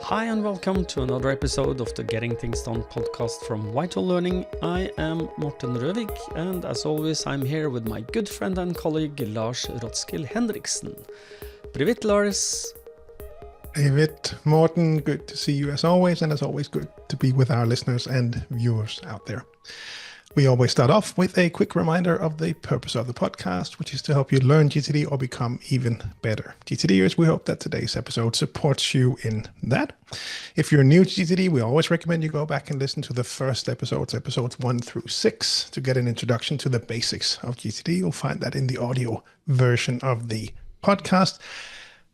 Hi and welcome to another episode of the Getting Things Done podcast from Vital Learning. I am Morten and as always I'm here with my good friend and colleague Lars Henriksen. Privet, Lars. Privet, Morten, good to see you as always, and as always good to be with our listeners and viewers out there. We always start off with a quick reminder of the purpose of the podcast, which is to help you learn GTD or become even better GTDers. We hope that today's episode supports you in that. If you're new to GTD, we always recommend you go back and listen to the first episodes 1 through 6, to get an introduction to the basics of GTD. You'll find that in the audio version of the podcast.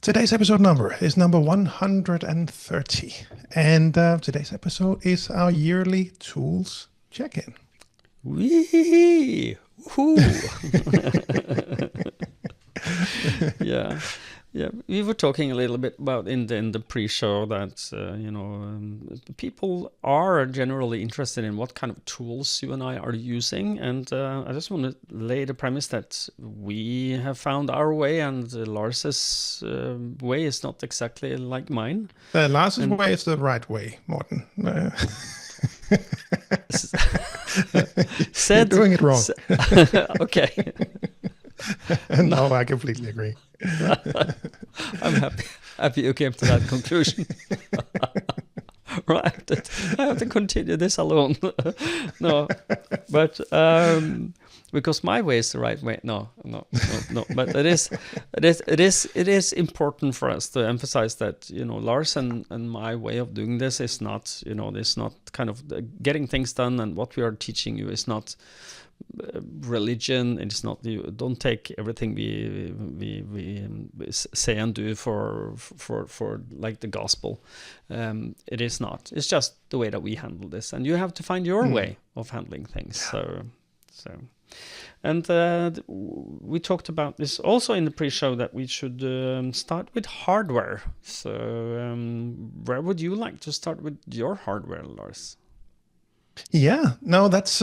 Today's episode number is number 130, and today's episode is our yearly tools check-in. Wee! Yeah. We were talking a little bit about in the pre-show that people are generally interested in what kind of tools you and I are using, and I just want to lay the premise that we have found our way, and Lars's way is not exactly like mine. Lars's way is the right way, Morten. You're doing it wrong. Okay. No, I completely agree. I'm happy you came to that conclusion. Right, I have to continue this alone. No, but because my way is the right way. No. But it is important for us to emphasize that Lars and my way of doing this is not it's not kind of getting things done, and what we are teaching you is not religion. It's not, you don't take everything we say and do for like the gospel. It is not. It's just the way that we handle this, and you have to find your way of handling things. So and we talked about this also in the pre-show, that we should start with hardware. So where would you like to start with your hardware, Lars? Yeah, no, that's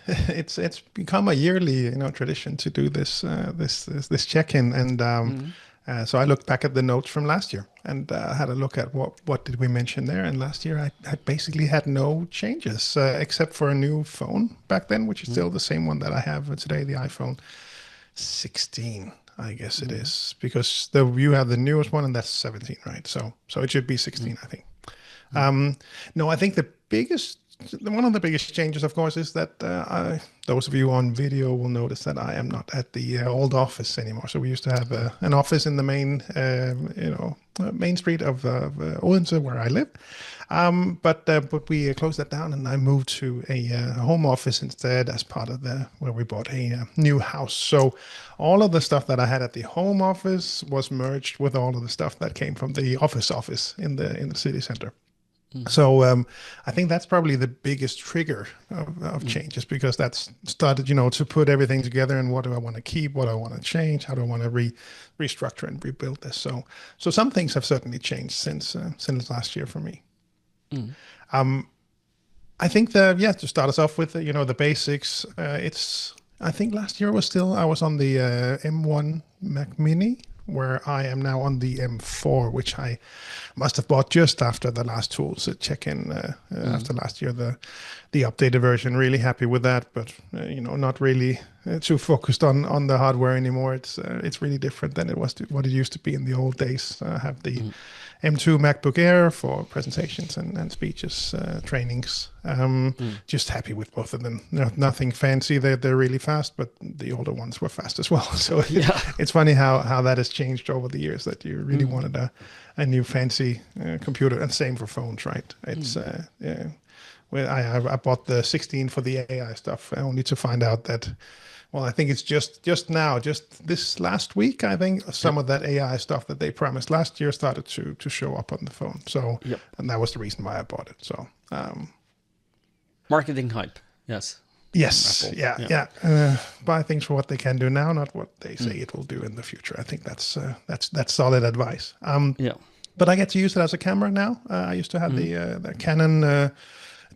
it's become a yearly tradition to do this this check-in, and so I looked back at the notes from last year and had a look at what did we mention there. And last year I basically had no changes except for a new phone back then, which is still the same one that I have today, the iPhone 16. I guess it is, because you have the newest one, and that's 17, right? So it should be 16, I think. No, I think one of the biggest changes, of course, is that those of you on video will notice that I am not at the old office anymore. So we used to have an office in the main street of Odense, where I live. But we closed that down, and I moved to a home office instead, as part of where we bought a new house. So all of the stuff that I had at the home office was merged with all of the stuff that came from the office in the city center. So I think that's probably the biggest trigger of changes, because that's started, to put everything together, and what do I want to keep, what do I want to change, how do I want to restructure and rebuild this. So some things have certainly changed since last year for me. I think to start us off with, the basics. I think last year I was on the M1 Mac Mini, where I am now on the M4, which I must have bought just after the last tools check-in after last year, the updated version. Really happy with that, but not really too focused on the hardware anymore. It's really different than what it used to be in the old days. I have the M2 MacBook Air for presentations and speeches, trainings. Just happy with both of them. Nothing fancy. They're really fast, but the older ones were fast as well. So it's funny how that has changed over the years, that you really wanted a new fancy computer, and same for phones, right? It's I bought the 16 for the AI stuff, only to find out that, well, I think it's just this last week, I think some of that AI stuff that they promised last year started to show up on the phone. So, and that was the reason why I bought it. So, marketing hype, yes. Yes, Apple. Yeah. Buy things for what they can do now, not what they say it will do in the future. I think that's solid advice. But I get to use it as a camera now. I used to have the Canon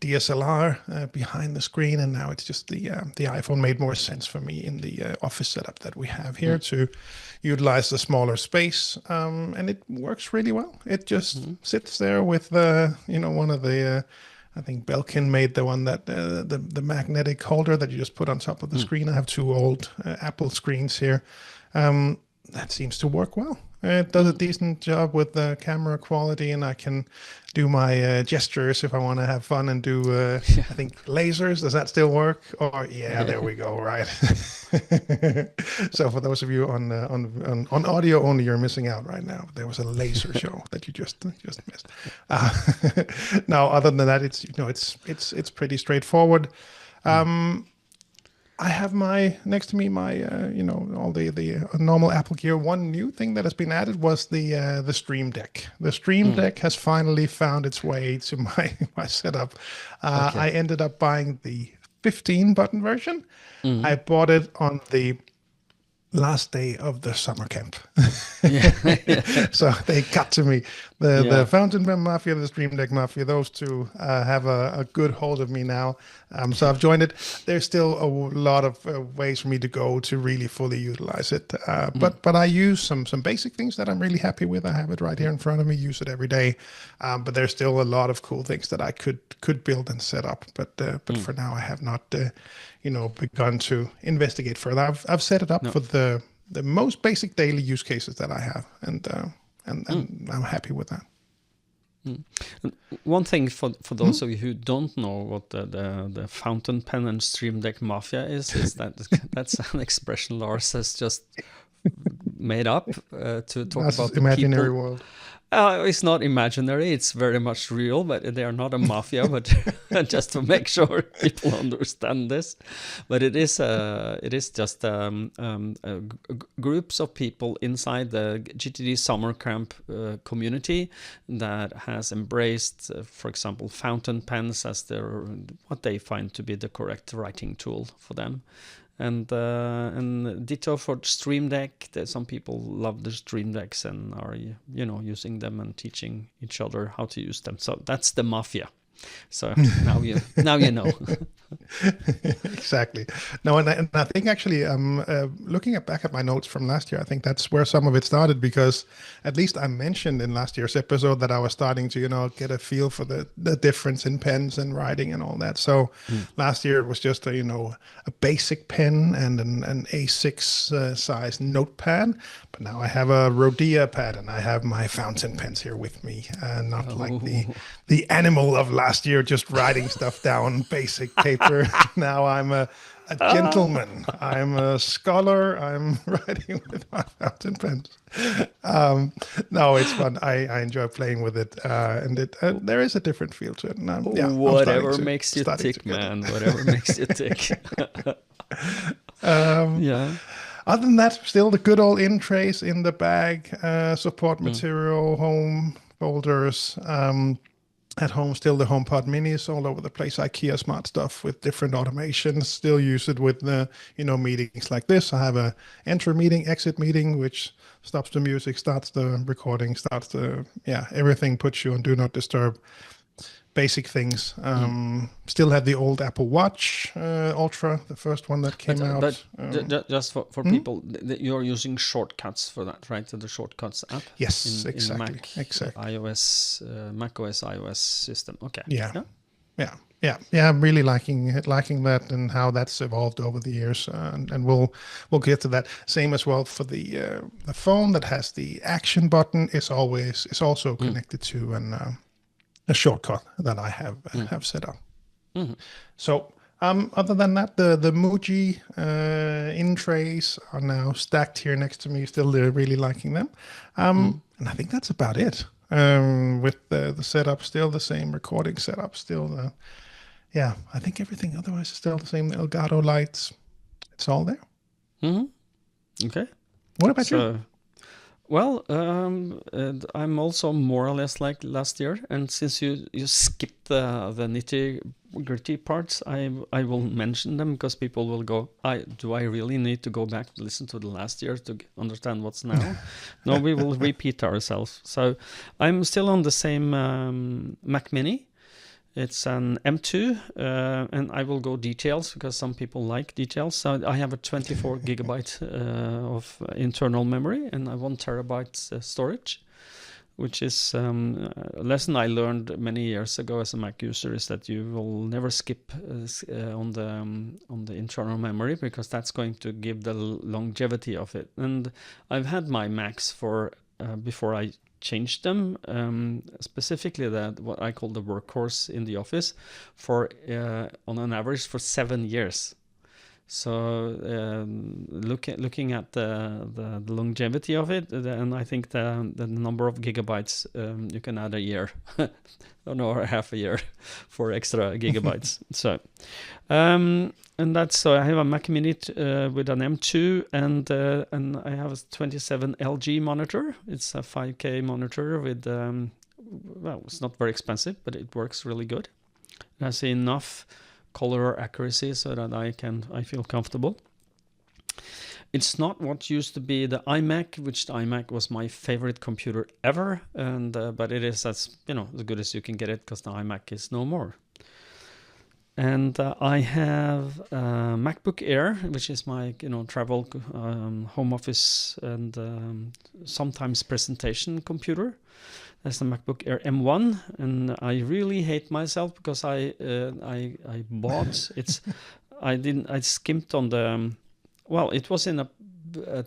DSLR behind the screen, and now it's just the iPhone made more sense for me in the office setup that we have here to utilize the smaller space, and it works really well. It just sits there with one of the I think Belkin made the one that the magnetic holder that you just put on top of the screen. I have two old Apple screens here. That seems to work well. It does a decent job with the camera quality, and I can do my gestures if I want to have fun and do, I think, lasers. Does that still work? Or there we go. Right. So for those of you on audio only, you're missing out right now. There was a laser show that you just missed. Now, other than that, it's pretty straightforward. I have next to me all the normal Apple gear. One new thing that has been added was the Stream Deck. The Stream Deck has finally found its way to my setup. I ended up buying the 15-button version. I bought it on the last day of the summer camp. So they got to me. The Fountain Pen Mafia, the Stream Deck Mafia, those two have a good hold of me now. So I've joined it. There's still a lot of ways for me to go to really fully utilize it. But I use some basic things that I'm really happy with. I have it right here in front of me, use it every day. But there's still a lot of cool things that I could build and set up. But for now, I have not begun to investigate further. I've set it up for the most basic daily use cases that I have, and I'm happy with that. One thing for those of you who don't know what the fountain pen and Stream Deck Mafia is that that's an expression Lars has just made up to talk That's about the imaginary people. world. It's not imaginary, it's very much real, but they are not a mafia, but just to make sure people understand this. But it is just groups of people inside the GTD summer camp community that has embraced, for example, fountain pens as what they find to be the correct writing tool for them. And ditto for Stream Deck. Some people love the Stream Decks and are using them and teaching each other how to use them. So that's the mafia. So now you know. Exactly. No, and I think actually, looking back at my notes from last year, I think that's where some of it started, because at least I mentioned in last year's episode that I was starting to, get a feel for the difference in pens and writing and all that. So last year it was just a basic pen and an A6 size notepad. But now I have a Rhodia pad and I have my fountain pens here with me, not like the animal of last year, just writing stuff down, basic paper. Now I'm a gentleman. I'm a scholar. I'm writing with my fountain pens. No, it's fun. I enjoy playing with it, and there is a different feel to it. And, whatever makes you tick, man. Whatever makes you tick. Other than that, still the good old in trays in the bag, support material, home folders. At home, still the HomePod minis all over the place, IKEA smart stuff with different automations. Still use it with meetings like this. I have a enter meeting, exit meeting, which stops the music, starts the recording, everything puts you on do not disturb. Basic things. Still have the old Apple Watch Ultra, the first one that came out. But just for people, you're using shortcuts for that, right? So the shortcuts app. Yes, in exactly. Mac, exactly. iOS, Mac OS, iOS system. Okay. Yeah. I'm really liking that and how that's evolved over the years, and we'll get to that. Same as well for the phone that has the action button is also connected to a shortcut that I have set up. So other than that, the Muji in trays are now stacked here next to me. Still really liking them. And I think that's about it. With the setup, still the same recording setup, still I think everything otherwise is still the same. The Elgato lights, it's all there. Okay. What about you? Well, I'm also more or less like last year, and since you skipped the nitty-gritty parts, I will mention them because people will go, do I really need to go back to listen to the last year to understand what's now? No, we will repeat ourselves. So I'm still on the same Mac Mini. It's an M2, and I will go details because some people like details. So I have a 24 gigabyte of internal memory and a 1 terabyte storage, which is a lesson I learned many years ago as a Mac user, is that you will never skip on the internal memory, because that's going to give the longevity of it. And I've had my Macs for before I changed them, specifically what I call the workhorse in the office, for on an average for 7 years. So looking at the longevity of it, and I think the number of gigabytes, you can add a year, or half a year for extra gigabytes. So and that's, so I have a Mac Mini with an M2, and I have a 27 LG monitor. It's a 5K monitor with well, it's not very expensive, but it works really good. It has enough color accuracy so that I feel comfortable. It's not what used to be the iMac, which the iMac was my favorite computer ever, and but it is as good as you can get it, because the iMac is no more. And I have a MacBook Air, which is my travel, home office, and sometimes presentation computer. That's the MacBook Air M1, and I really hate myself because I bought it's. I skimped on the. Well, it was in a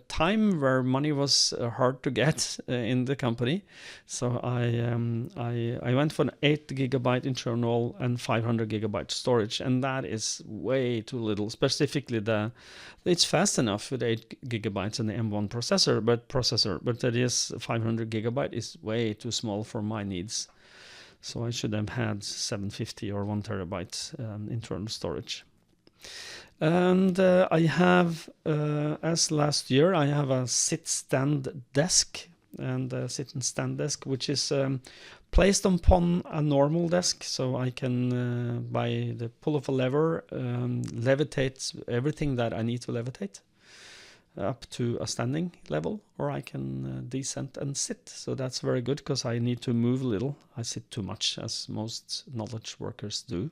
time where money was hard to get in the company, so I went for an 8 gigabyte internal and 500 gigabyte storage, and that is way too little. Specifically, it's fast enough with 8 gigabytes and the M1 processor, but that is 500 gigabyte is way too small for my needs. So I should have had 750 or 1 terabyte internal storage. And I have, as last year, I have a sit-stand desk, and a sit-and-stand desk, which is placed upon a normal desk, so I can, by the pull of a lever, levitate everything that I need to levitate up to a standing level, or I can descend and sit. So that's very good, because I need to move a little. I sit too much, as most knowledge workers do.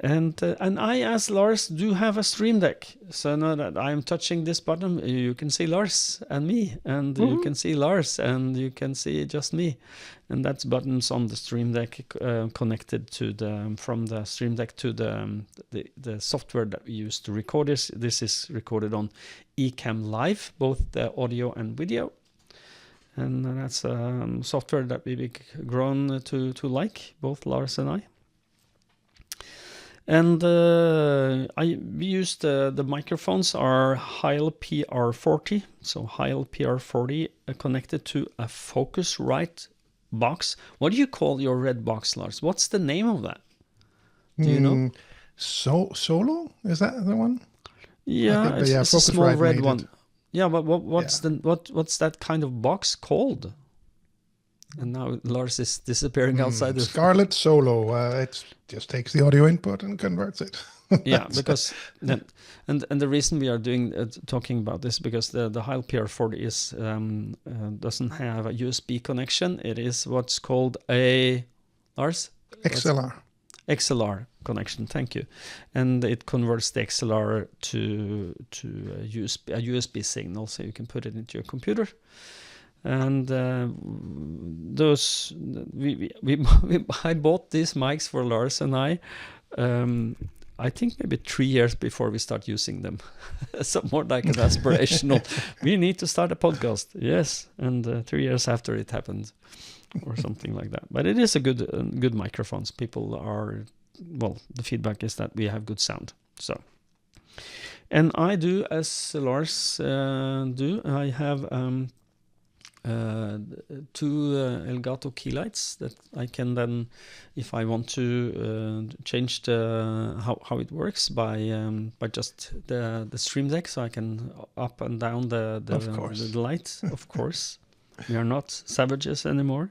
And I, as Lars, do have a Stream Deck. So now that I'm touching this button, you can see Lars and me, and you can see Lars, and you can see just me. And that's buttons on the Stream Deck connected to from the Stream Deck to the software that we use to record this. This is recorded on Ecamm Live, both the audio and video. And that's software that we've grown to like, both Lars and I. And we use the microphones are Heil PR40, so Heil PR40 connected to a Focusrite box. What do you call your red box, Lars? What's the name of that? Do you know? Solo? Is that the one? Yeah, it's a small red one. Yeah, but what's that kind of box called? And now Lars is disappearing outside. Scarlett Solo. It just takes the audio input and converts it. Yeah, because and the reason we are talking about this, because the Heil PR40 is doesn't have a USB connection. It is what's called a Lars XLR connection. Thank you, and it converts the XLR to a USB signal, so you can put it into your computer. And I bought these mics for Lars and I think maybe 3 years before we start using them. So more like an aspirational. We need to start a podcast. Yes, and 3 years after it happened, or something like that. But it is a good microphones. People are, well, the feedback is that we have good sound. So, and I do as Lars do. I have 2 Elgato key lights that I can then, if I want to, change how it works by just the Stream Deck, so I can up and down the light. Of course, we are not savages anymore.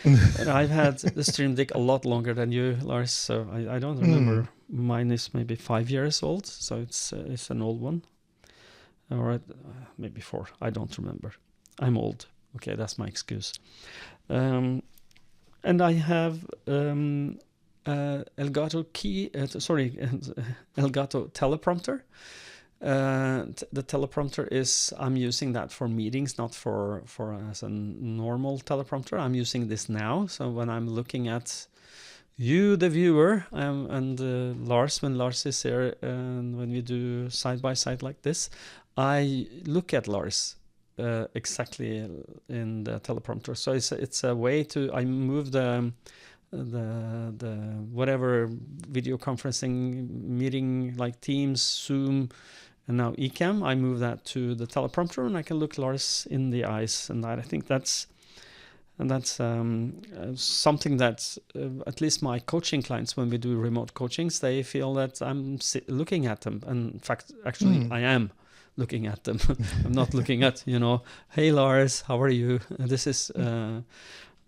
And I've had the Stream Deck a lot longer than you, Lars. So I don't remember. Mine is maybe 5 years old, so it's an old one. All right, maybe 4. I don't remember. I'm old. Okay, that's my excuse. And I have Elgato Elgato teleprompter. The teleprompter I'm using that for meetings, not for as a normal teleprompter. I'm using this now, so when I'm looking at you, the viewer, and Lars, when Lars is here, and when we do side by side like this, I look at Lars exactly in the teleprompter. So it's a way I move the whatever video conferencing meeting like Teams, Zoom, and now Ecamm. I move that to the teleprompter, and I can look Lars in the eyes, and I think that's something that at least my coaching clients, when we do remote coachings, they feel that I'm looking at them. And in fact, actually, I am looking at them. I'm not looking at, hey, Lars, how are you? This is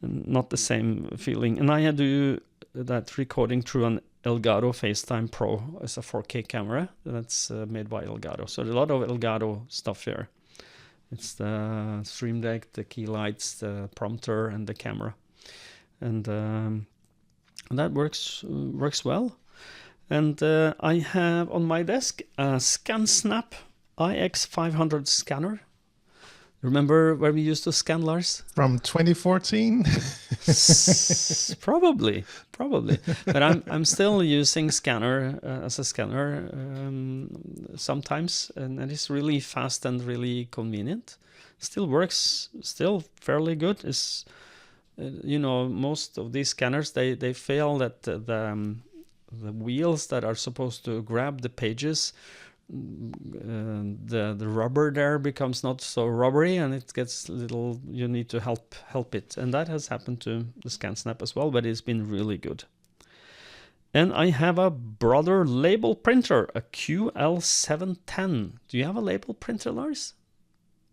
not the same feeling. And I do that recording through an Elgato FaceTime Pro. It's a 4K camera that's made by Elgato. So a lot of Elgato stuff here. It's the Stream Deck, the key lights, the prompter, and the camera, and that works well. And I have on my desk a ScanSnap IX500 scanner. Remember where we used to scan, Lars? From 2014? Probably. But I'm still using scanner as a scanner sometimes, and it is really fast and really convenient. Still works, still fairly good. Is most of these scanners they fail that the wheels that are supposed to grab the pages, the rubber there becomes not so rubbery, and it gets little. You need to help it, and that has happened to the ScanSnap as well. But it's been really good. And I have a Brother label printer, a QL710. Do you have a label printer, Lars?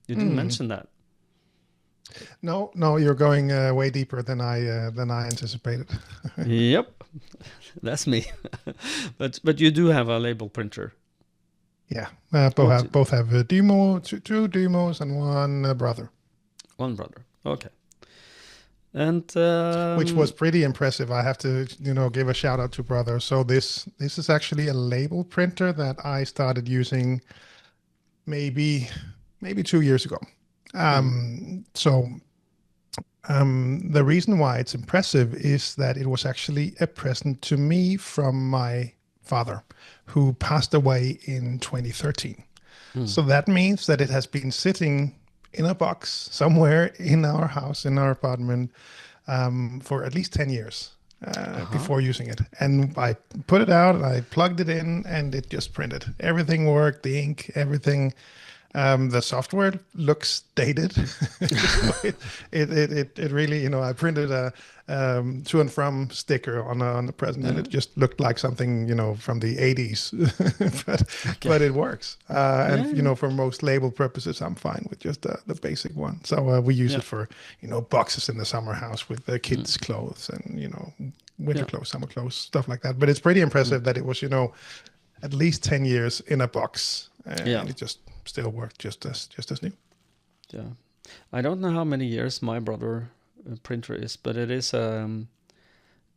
You didn't mention that. No, you're going way deeper than I anticipated. Yep, that's me. But you do have a label printer. Yeah, both have a demo, two demos, and one brother. One brother, okay. And which was pretty impressive. I have to, give a shout out to brother. So this is actually a label printer that I started using maybe 2 years ago. The reason why it's impressive is that it was actually a present to me from my father, who passed away in 2013. So that means that it has been sitting in a box somewhere in our house, in our apartment, for at least 10 years before using it. And I put it out, and I plugged it in, and it just printed. Everything worked, the ink, everything. The software looks dated. it really, I printed a to and from sticker on the present, and it just looked like something, from the 80s. but it works. And for most label purposes, I'm fine with just the basic one. So we use it for, boxes in the summer house with the kids' clothes and, winter clothes, summer clothes, stuff like that. But it's pretty impressive that it was, at least 10 years in a box, and it just still worked just as new. Yeah, I don't know how many years my brother printer is, but it is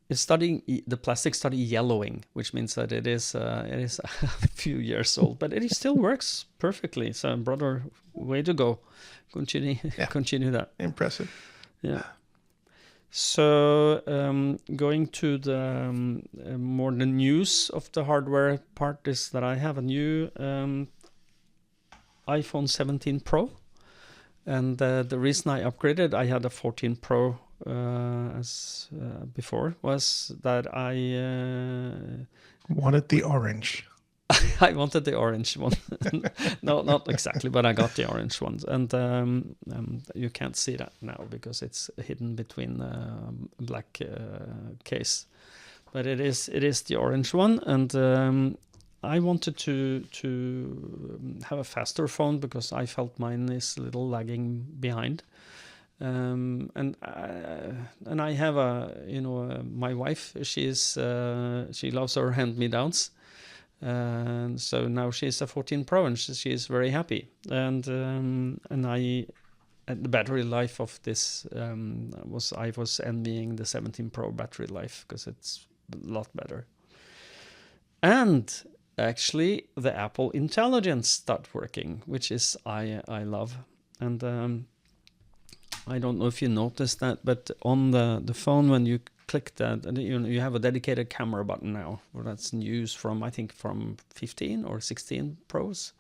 it's studying the plastic study yellowing, which means that it is a few years old, but it still works perfectly. So brother, way to go! Continue that. Impressive. Yeah. So going to the more the news of the hardware part is that I have a new iPhone 17 Pro, and the reason I upgraded, I had a 14 Pro as before, was that I wanted the orange. I wanted the orange one. No, not exactly, but I got the orange ones, and you can't see that now because it's hidden between black case. But it is the orange one, and I wanted to have a faster phone because I felt mine is a little lagging behind. And I have my wife. She loves her hand-me-downs. And so now she's a 14 Pro, and she is very happy. And the battery life of this I was envying the 17 Pro battery life because it's lot better. And actually, the Apple Intelligence start working, which is I love. And I don't know if you noticed that, but on the phone, when you click that, and you have a dedicated camera button now. That's news from, I think, from 15 or 16 Pros.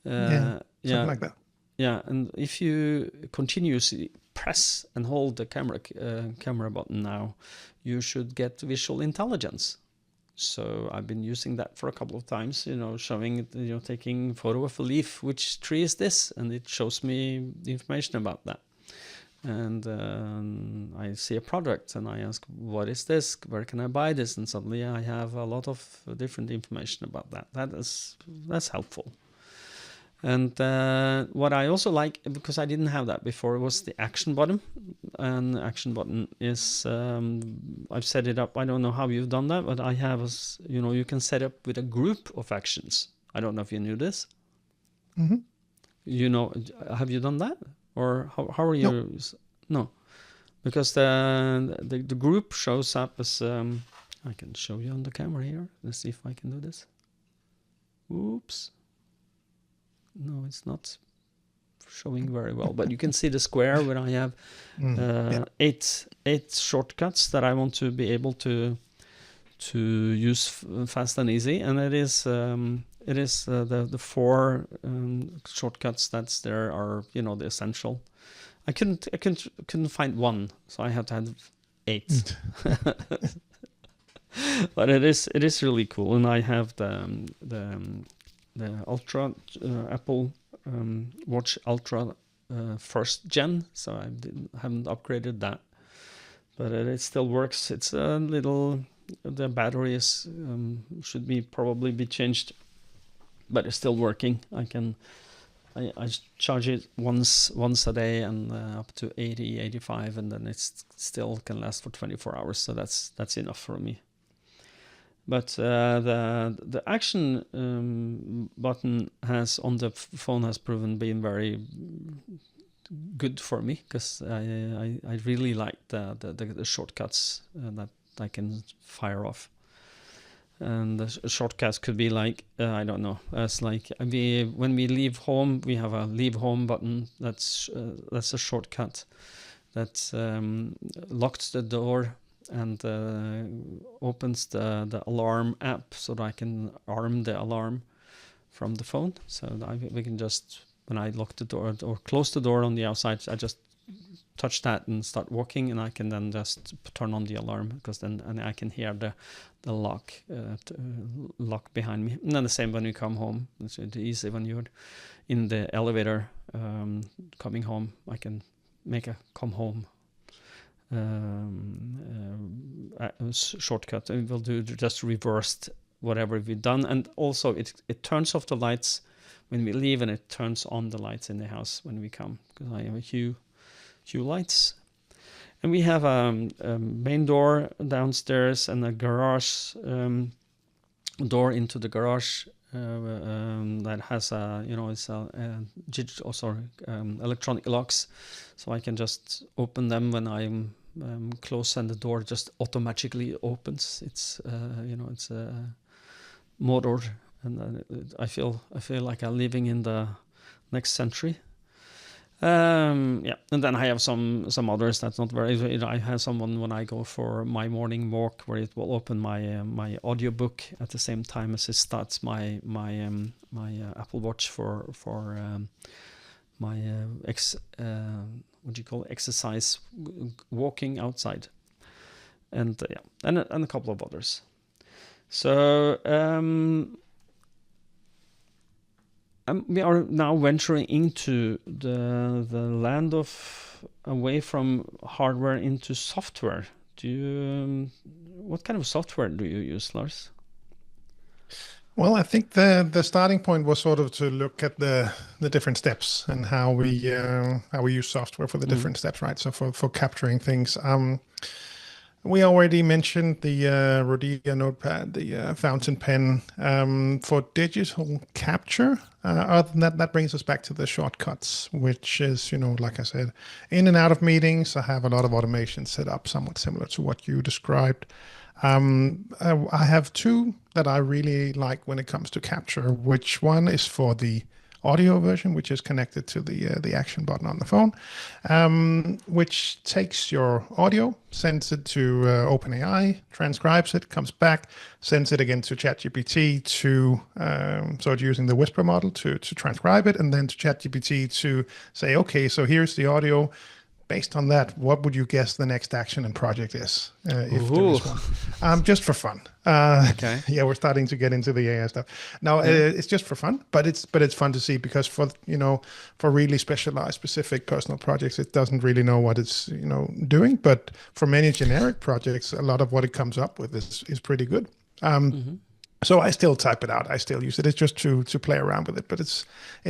Something like that. Yeah, and if you continuously press and hold the camera button now, you should get visual intelligence. So I've been using that for a couple of times, showing, taking photo of a leaf, which tree is this? And it shows me the information about that. And I see a product and I ask, what is this? Where can I buy this? And suddenly I have a lot of different information about that. That's helpful. And what I also like, because I didn't have that before, was the action button. And the action button is, I've set it up. I don't know how you've done that, but I have, you can set up with a group of actions. I don't know if you knew this. Mm-hmm. Have you done that? Or how are you? No, because the group shows up as, I can show you on the camera here. Let's see if I can do this. Oops. No, it's not showing very well, but you can see the square where I have 8 shortcuts that I want to be able to use fast and easy, and it is the 4 shortcuts that's there are the essential. I couldn't find one, so I had to have 8. But it is really cool, and I have the Ultra Apple Watch Ultra first gen, so I haven't upgraded that, but it still works. It's a little, the battery is should probably be changed, but it's still working. I charge it once a day and up to 85, and then it still can last for 24 hours. So that's enough for me. But the action button on the phone has proven being very good for me, because I really like the shortcuts that I can fire off. And the shortcuts could be like, I don't know, as like when we leave home, we have a leave home button. That's a shortcut that locks the door and opens the alarm app, so that I can arm the alarm from the phone. So we can just, when I lock the door or close the door on the outside, I just touch that and start walking, and I can then just turn on the alarm, because then I can hear the lock behind me. And then the same when we come home. It's easy when you're in the elevator coming home. I can make a come home shortcut, and we'll do just reversed whatever we've done. And also it turns off the lights when we leave, and it turns on the lights in the house when we come, because I have a Hue lights. And we have a main door downstairs and a garage door into the garage that has electronic locks, so I can just open them when I'm close, and the door just automatically opens. It's it's a motor, and I feel like I'm living in the next century. And then I have some others that's not very. I have someone when I go for my morning walk, where it will open my audiobook at the same time as it starts my Apple Watch for my exercise walking outside, and a couple of others. So we are now venturing into the land of away from hardware into software. What kind of software do you use, Lars? Well, I think the starting point was sort of to look at the different steps and how we use software for the different steps, right? So for capturing things. We already mentioned the Rhodia notepad, the fountain pen for digital capture. Other than that brings us back to the shortcuts, which is, like I said, in and out of meetings. I have a lot of automation set up, somewhat similar to what you described. I have two that I really like when it comes to capture. Which one is for the audio version, which is connected to the action button on the phone, which takes your audio, sends it to OpenAI, transcribes it, comes back, sends it again to ChatGPT to so it's using the Whisper model to transcribe it, and then to ChatGPT to say, okay, so here's the audio. Based on that, what would you guess the next action and project is, if there is one? Just for fun. Okay. Yeah, we're starting to get into the AI stuff. Now, it's just for fun, but it's fun to see, because for really specialized, specific personal projects, it doesn't really know what it's doing. But for many generic projects, a lot of what it comes up with is pretty good. So I still type it out. I still use it. It's just to play around with it, but it's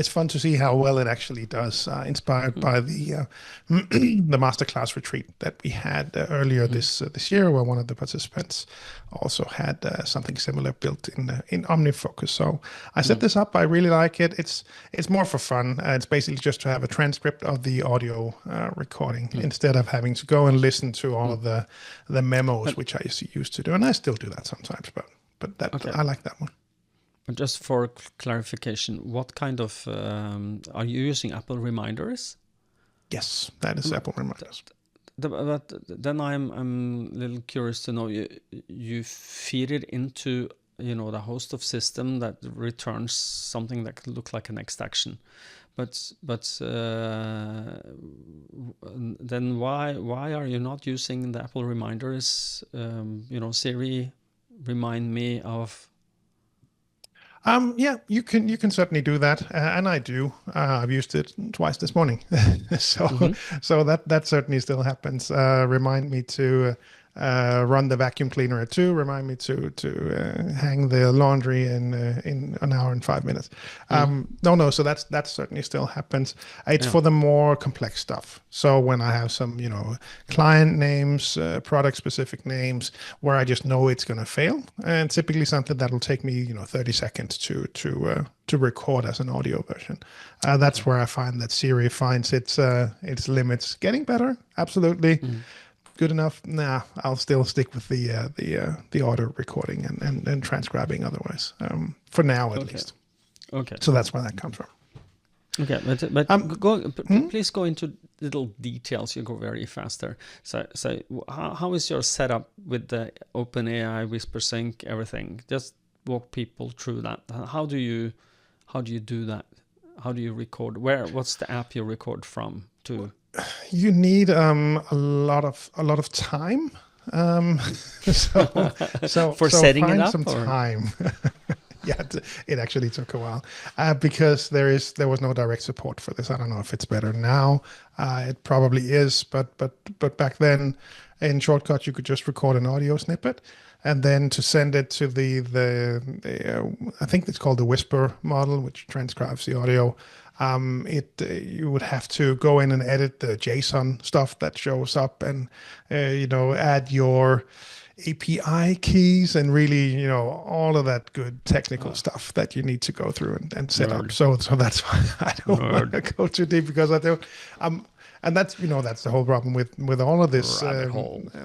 fun to see how well it actually does. Inspired by the the masterclass retreat that we had earlier this year, where one of the participants also had something similar built in OmniFocus. So I set this up. I really like it. It's more for fun. It's basically just to have a transcript of the audio recording instead of having to go and listen to all of the memos, which I used to do, and I still do that sometimes, but I like that one. Just for clarification, what kind of are you using Apple reminders? Yes, that is Apple reminders. But then I'm a little curious to know, you feed it into the host of system that returns something that could look like a next action, but then why are you not using the Apple reminders? Siri, remind me of. Yeah, you can certainly do that, and I do. I've used it twice this morning, so that certainly still happens. Remind me to run the vacuum cleaner at 2. Remind me to hang the laundry in an hour and 5 minutes. No. So that certainly still happens. It's for the more complex stuff. So when I have some client names, product specific names, where I just know it's going to fail, and typically something that will take me 30 seconds to record as an audio version. That's where I find that Siri finds its limits. Getting better, absolutely. Good enough? Nah, I'll still stick with the audio recording and transcribing otherwise, for now at least. Okay. So that's where that comes from. Okay, but please go into little details. You go very fast there. So how is your setup with the OpenAI, Whisper Sync, everything? Just walk people through that. How do you do that? How do you record? What's the app you record from to? You need a lot of time. So for setting it up, some time. Yeah, it actually took a while because there was no direct support for this. I don't know if it's better now. It probably is, but back then, in Shortcut, you could just record an audio snippet, and then to send it to the I think it's called the Whisper model, which transcribes the audio. You would have to go in and edit the JSON stuff that shows up, and add your API keys and really all of that good technical stuff that you need to go through and set up. So that's why I don't want to go too deep, because I don't. And that's that's the whole problem with all of this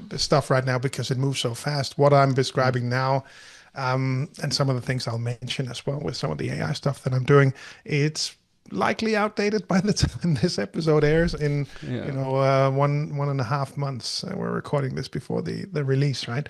this stuff right now, because it moves so fast. What I'm describing now. And some of the things I'll mention as well with some of the AI stuff that I'm doing, it's likely outdated by the time this episode airs in 1.5 months. We're recording this before the release, right?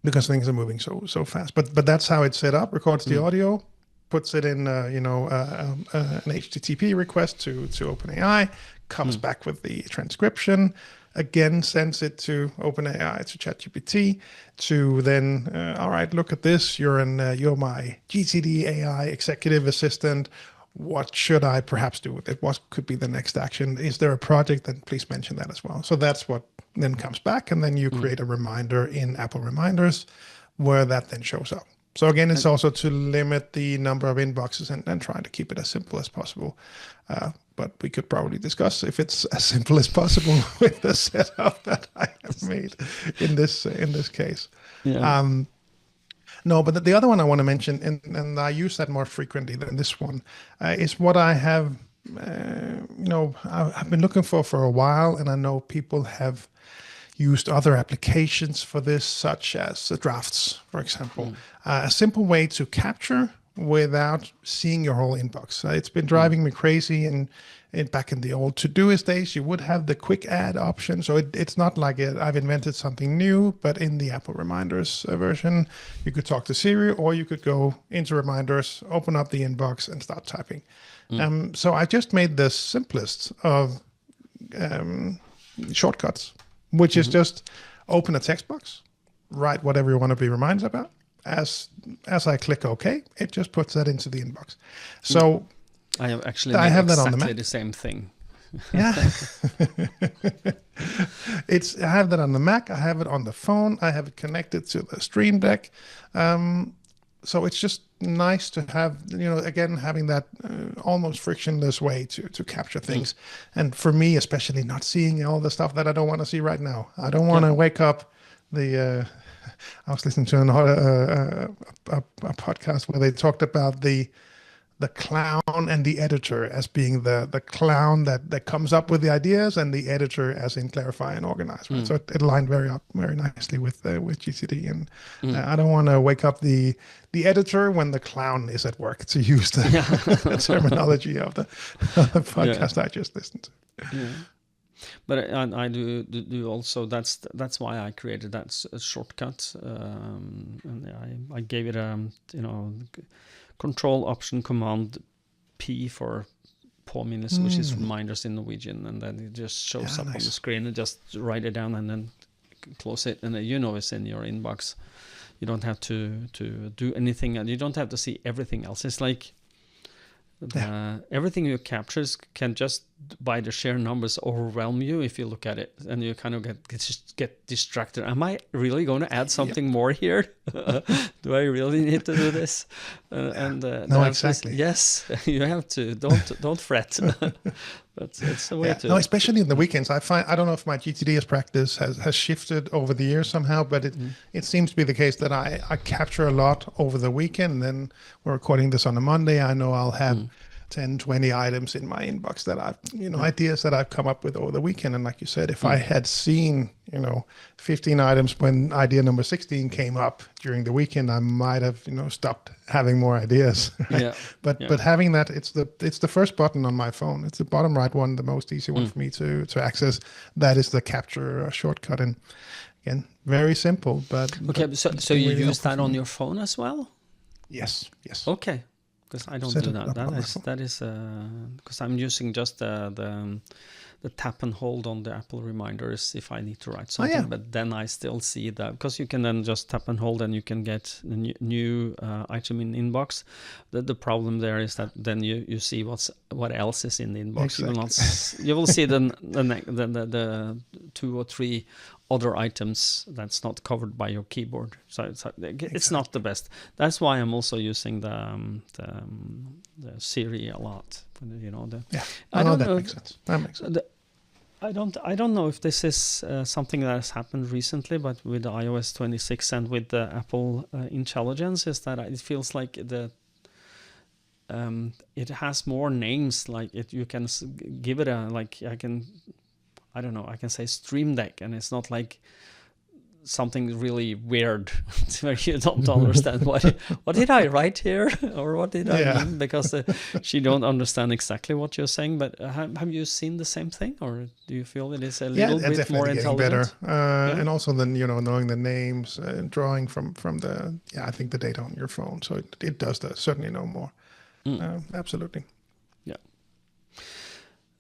Because things are moving so fast. But that's how it's set up. Records the audio, puts it in an HTTP request to OpenAI, comes back with the transcription. Again, sends it to OpenAI, to ChatGPT, to then, all right, look at this. You're my GTD AI executive assistant. What should I perhaps do with it? What could be the next action? Is there a project? Then please mention that as well. So that's what then comes back, and then you create a reminder in Apple Reminders, where that then shows up. So again, it's also to limit the number of inboxes and trying to keep it as simple as possible. But we could probably discuss if it's as simple as possible with the setup that I have made in this case. Yeah. No, but the other one I want to mention, and I use that more frequently than this one, is what I have, I've been looking for a while, and I know people have used other applications for this, such as drafts, for example. A simple way to capture without seeing your whole inbox. It's been driving me crazy. And back in the old Todoist days, you would have the quick add option. So it's not like I've invented something new, but in the Apple Reminders version, you could talk to Siri, or you could go into Reminders, open up the inbox, and start typing. So I just made the simplest of shortcuts, which is just open a text box, write whatever you want to be reminded about. As I click OK, it just puts that into the inbox. So I have actually I have that on exactly the the same thing. Yeah. I have that on the Mac. I have it on the phone. I have it connected to the Stream Deck. So it's just nice to have, again, having that almost frictionless way to capture things. And for me, especially not seeing all the stuff that I don't want to see right now. I don't want to wake up I was listening to a podcast where they talked about the clown and the editor as being the clown that comes up with the ideas, and the editor as in clarify and organize. Right? So it lined very nicely with GTD. And I don't want to wake up the editor when the clown is at work, to use the terminology of the podcast I just listened to. Yeah. But I do also. That's why I created that shortcut, and I gave it Control Option Command P for påminnelse, which is reminders in Norwegian, and then it just shows up on the screen, and just write it down and then close it, and it's in your inbox. You don't have to do anything, and you don't have to see everything else. It's like everything you captures can just by the sheer numbers overwhelm you if you look at it, and you kind of get distracted. Am I really going to add something more here? Do I really need to do this? No, exactly. Yes, you have to. Don't fret. But it's the way to. No, especially in the weekends. I don't know if my GTDS practice has shifted over the years somehow, but it seems to be the case that I capture a lot over the weekend. And then we're recording this on a Monday. I know I'll have 10, 20 items in my inbox that I've, ideas that I've come up with over the weekend. And like you said, if I had seen, 15 items when idea number 16 came up during the weekend, I might have, stopped having more ideas. Right? Yeah. But having that, it's the first button on my phone. It's the bottom right one, the most easy one for me to access. That is the capture shortcut. And again, very simple, but. Okay, but so you really use that on your phone as well? Yes. Okay. Because I don't do that. That is because I'm using just the tap and hold on the Apple reminders if I need to write something. But then I still see that, because you can then just tap and hold and you can get a new item in inbox. The problem there is that then you see what else is in the inbox. Exactly. You will see the 2 or 3 other items that's not covered by your keyboard, so it's not the best. That's why I'm also using the Siri a lot. That makes sense. That makes sense. I don't know if this is something that has happened recently, but with the iOS 26 and with the Apple Intelligence, is that it feels like it has more names. Like you can give it I can say Stream Deck, and it's not like something really weird where you don't understand what did I write here, or what did I mean, because she don't understand exactly what you're saying. But have you seen the same thing, or do you feel it is a little bit more intelligent? Better. And also then knowing the names, drawing from the I think the data on your phone, so it does that. Certainly know more. Absolutely.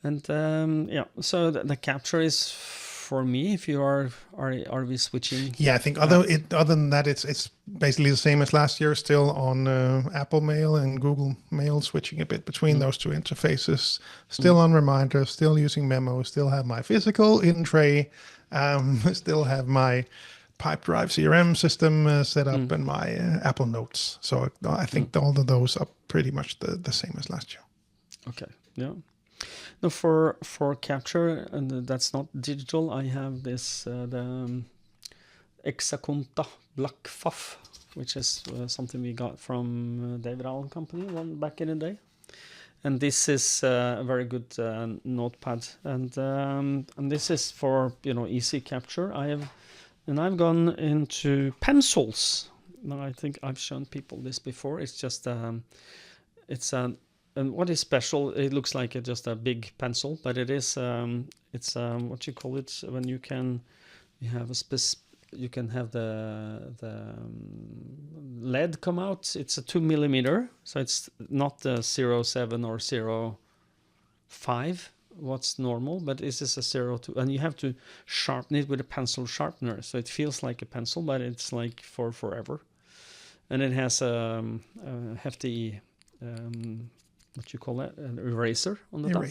And so the capture is for me. If you are we switching? Yeah, I think other than that, it's basically the same as last year. Still on Apple Mail and Google Mail, switching a bit between those two interfaces. Still on Reminders, still using Memos. Still have my physical in tray. Still have my Pipedrive CRM system set up, and my Apple Notes. So I think all of those are pretty much the same as last year. Okay. Yeah. Now for capture, and that's not digital, I have this the Exaconta Black Fuff, which is something we got from David Allen Company back in the day. And this is a very good notepad, and this is for easy capture. I've gone into pencils. Now I think I've shown people this before. It's just and what is special? It looks like just a big pencil, but it is it's what you call it when you can have the lead come out. It's a 2 millimeter, so it's not the 0.7 or 0.5 what's normal, but this is a 0.2, and you have to sharpen it with a pencil sharpener, so it feels like a pencil, but it's like for forever. And it has a hefty what you call that, an eraser on the top.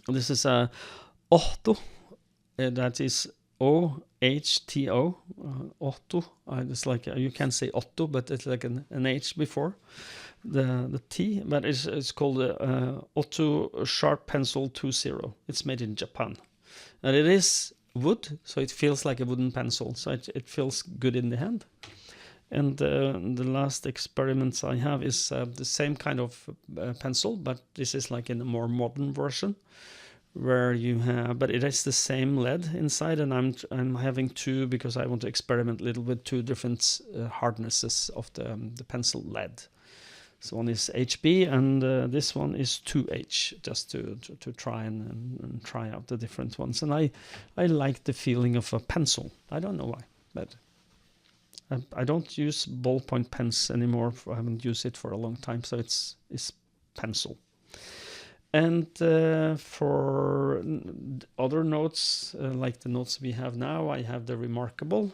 This is a Otto, that is OHTO, Otto. It's like you can say Otto, but it's like an H before the T. But it's called Otto Sharp Pencil 2.0. It's made in Japan, and it is wood, so it feels like a wooden pencil. So it feels good in the hand. And the last experiments I have is the same kind of pencil, but this is like in a more modern version, where you have, but it has the same lead inside, and I'm having two because I want to experiment a little with two different hardnesses of the pencil lead. So one is HB, and this one is 2H, just to try and try out the different ones. And I like the feeling of a pencil. I don't know why, but I don't use ballpoint pens anymore. I haven't used it for a long time, so it's pencil. And for other notes, like the notes we have now, I have the Remarkable.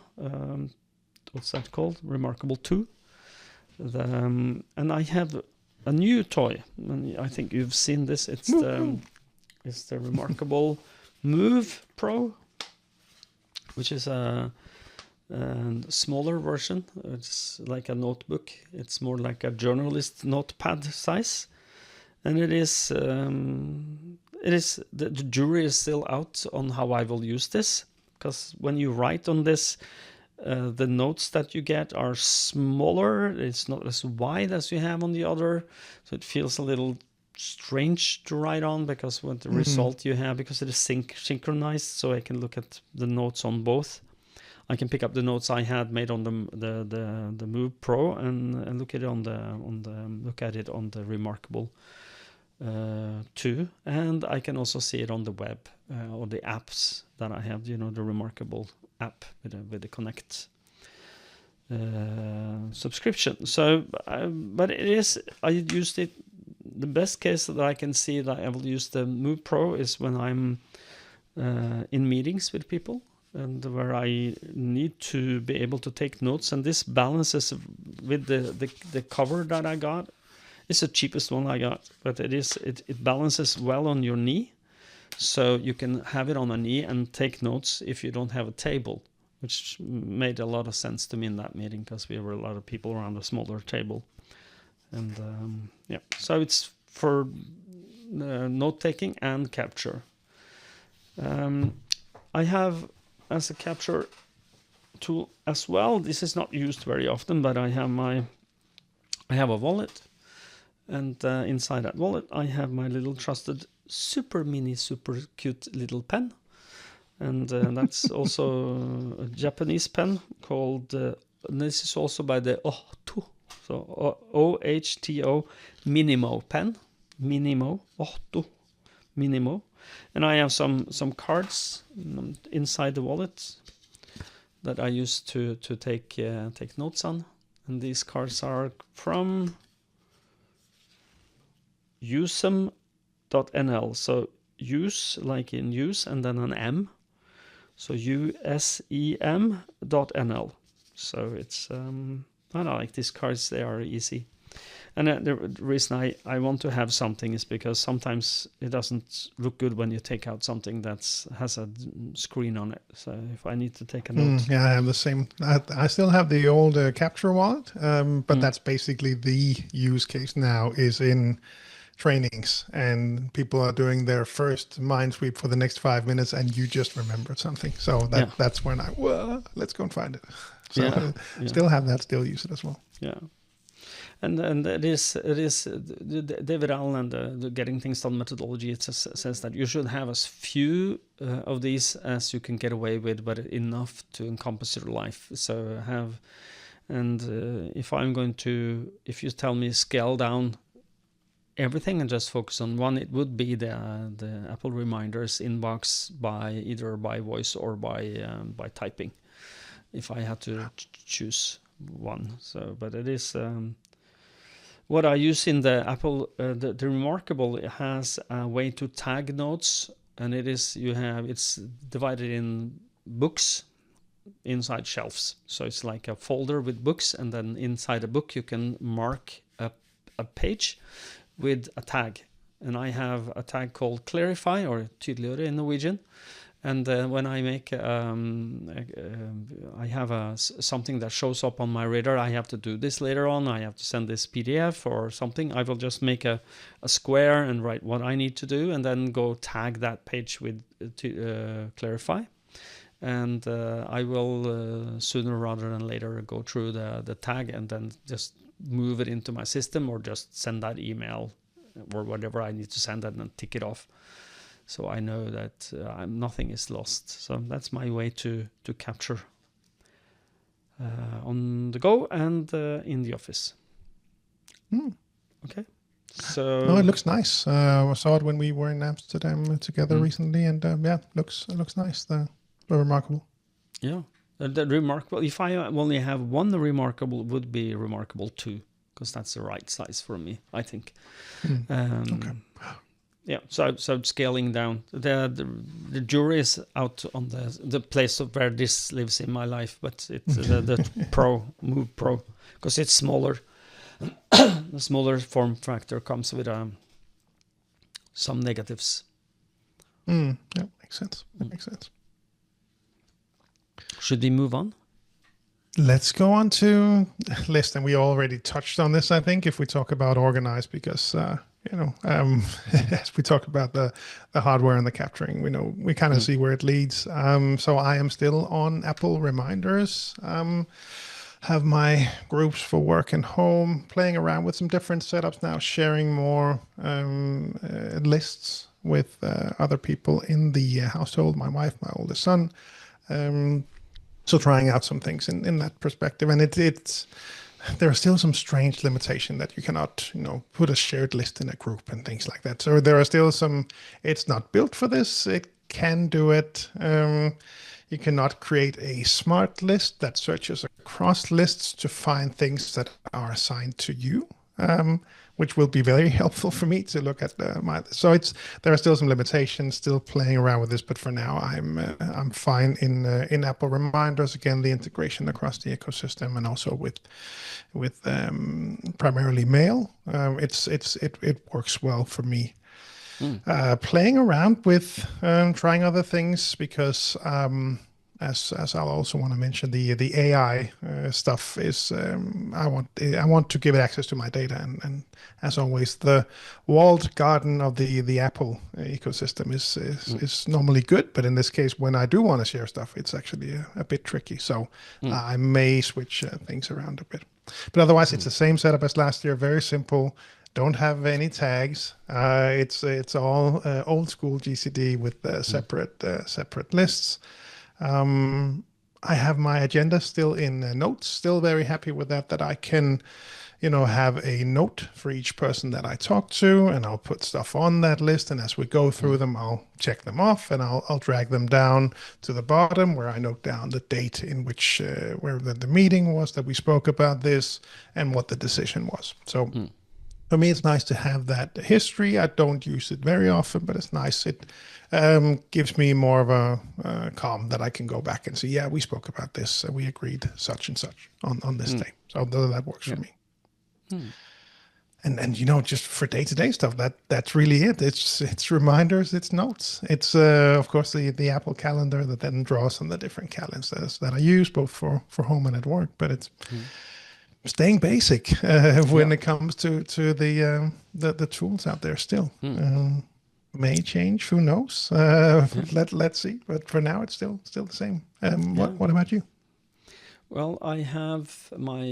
What's that called? Remarkable 2. And I have a new toy. And I think you've seen this. It's the Remarkable Move Pro, which is a smaller version. It's like a notebook. It's more like a journalist notepad size. And it is the jury is still out on how I will use this, because when you write on this, the notes that you get are smaller. It's not as wide as you have on the other, so it feels a little strange to write on, because with the result you have, because it is synchronized, so I can look at the notes on both. I can pick up the notes I had made on the Move Pro and look at it on the Remarkable 2, and I can also see it on the web or the apps that I have. The Remarkable app with the Connect subscription. So, but I used it. The best case that I can see that I will use the Move Pro is when I'm in meetings with people, and where I need to be able to take notes, and this balances with the cover that I got. It's the cheapest one I got, but it balances well on your knee, so you can have it on a knee and take notes if you don't have a table, which made a lot of sense to me in that meeting, because we were a lot of people around a smaller table. And so it's for note taking and capture. I have as a capture tool as well. This is not used very often, but I have a wallet, and inside that wallet I have my little trusted super cute little pen, and that's also a Japanese pen called. This is also by the Ohto, so OHTO Minimo pen, Ohto Minimo. And I have some cards inside the wallet that I use to take notes on. And these cards are from usem.nl. So use, like in use, and then an M. So usem.nl. So it's I like these cards. They are easy. And the reason I want to have something is because sometimes it doesn't look good when you take out something that has a screen on it. So if I need to take a note. Yeah, I have the same. I still have the old capture wallet, but that's basically the use case now is in trainings, and people are doing their first mind sweep for the next 5 minutes, and you just remembered something. So that's when let's go and find it. So still have that, still use it as well. Yeah. And it is David Allen and the Getting Things Done methodology. It says that you should have as few of these as you can get away with, but enough to encompass your life. So have, and if you tell me scale down everything and just focus on one, it would be the Apple reminders inbox either by voice or by typing, if I had to choose one. So, but it is what I use in the Apple. The Remarkable, it has a way to tag notes, and it's divided in books inside shelves. So it's like a folder with books, and then inside a book you can mark a page with a tag. And I have a tag called Clarify, or tydeliggjøre in Norwegian. And when I make, I have something that shows up on my radar, I have to do this later on, I have to send this PDF or something, I will just make a square and write what I need to do, and then go tag that page with Clarify. And I will sooner rather than later go through the tag and then just move it into my system, or just send that email or whatever I need to send, and then tick it off. So I know that nothing is lost. So that's my way to capture on the go and in the office. Okay. So no, it looks nice. I saw it when we were in Amsterdam together recently, and looks nice. The Remarkable. Yeah. The Remarkable, if I only have one Remarkable, would be Remarkable 2, because that's the right size for me, I think. Okay. Yeah, so scaling down. The jury is out on the place of where this lives in my life, but it's the Move Pro, because it's smaller. The smaller form factor comes with some negatives. Yeah, makes sense. That makes sense. Should we move on? Let's go on to list, and we already touched on this, I think, if we talk about organized, because as we talk about the hardware and the capturing, we kind of see where it leads. So I am still on Apple reminders. Have my groups for work and home, playing around with some different setups now, sharing more lists with other people in the household, my wife, my oldest son. So trying out some things in that perspective, and it's there are still some strange limitation that you cannot put a shared list in a group and things like that. So there are still some. It's not built for this. It can do it. You cannot create a smart list that searches across lists to find things that are assigned to you, which will be very helpful for me to look at my. So there are still some limitations, still playing around with this, but for now I'm fine in Apple reminders. Again, the integration across the ecosystem, and also with primarily mail. It works well for me. Playing around with trying other things, because as I'll also want to mention, the AI stuff is I want to give it access to my data, and as always, the walled garden of the Apple ecosystem is normally good, but in this case, when I do want to share stuff, it's actually a bit tricky. So I may switch things around a bit, but otherwise, it's the same setup as last year. Very simple. Don't have any tags. It's all old school GCD with separate lists. I have my agenda still in notes. Still very happy with that I can, have a note for each person that I talk to, and I'll put stuff on that list. And as we go through them, I'll check them off, and I'll drag them down to the bottom where I note down the date in which where the meeting was that we spoke about this and what the decision was. So. For me, it's nice to have that history. I don't use it very often, but it's nice. It gives me more of a calm that I can go back and see, yeah, we spoke about this. We agreed such and such on this day. So that works for me. And just for day-to-day stuff, that's really it. It's reminders, it's notes. It's, of course, the Apple calendar that then draws on the different calendars that I use, both for home and at work. But it's... staying basic when it comes to the tools out there still. May change, who knows? Let's see. But for now, it's still the same. What about you? Well, I have my.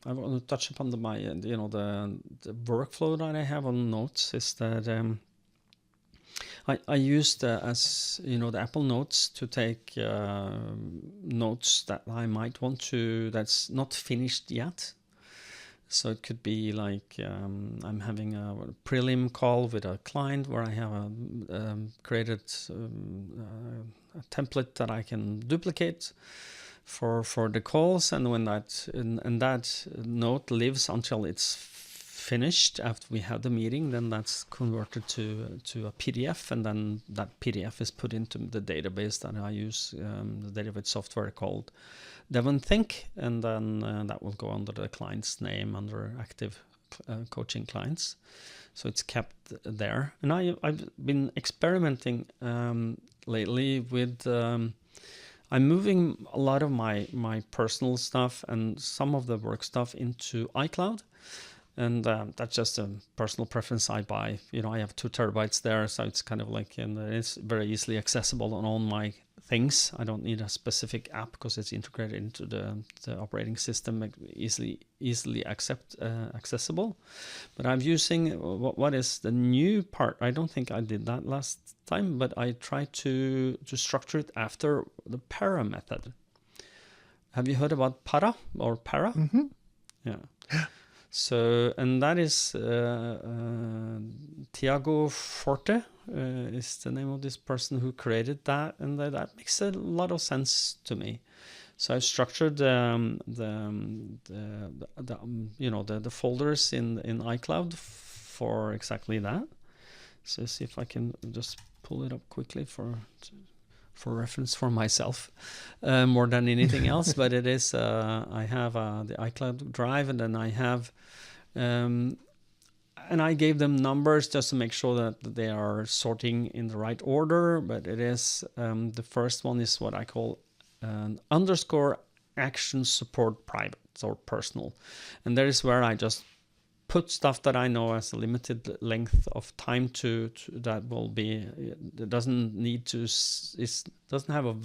I want to touch upon the workflow that I have on Notes is that I use the Apple Notes to take notes that I might want to that's not finished yet. So it could be like I'm having a prelim call with a client where I have created a template that I can duplicate for the calls, and when that note lives until it's finished after we have the meeting, then that's converted to a PDF, and then that PDF is put into the database that I use, the database software called Think, and then that will go under the client's name under active coaching clients. So it's kept there. And I've been experimenting lately with I'm moving a lot of my personal stuff and some of the work stuff into iCloud. And that's just a personal preference I buy. I have 2 terabytes there, so it's kind of like, and it's very easily accessible on all my things. I don't need a specific app because it's integrated into the operating system, easily accessible. But I'm using what is the new part. I don't think I did that last time, but I tried to structure it after the para method. Have you heard about para or para? Mm-hmm. Yeah. So, and that is Tiago Forte is the name of this person who created that, and that makes a lot of sense to me. So I structured the folders in iCloud for exactly that. So see if I can just pull it up quickly for reference for myself more than anything else. But it is I have the iCloud drive, and then I have and I gave them numbers just to make sure that they are sorting in the right order. But it is the first one is what I call _ action support private or personal, and that is where I just put stuff that I know has a limited length of time to that will be. It doesn't need to. It doesn't have a.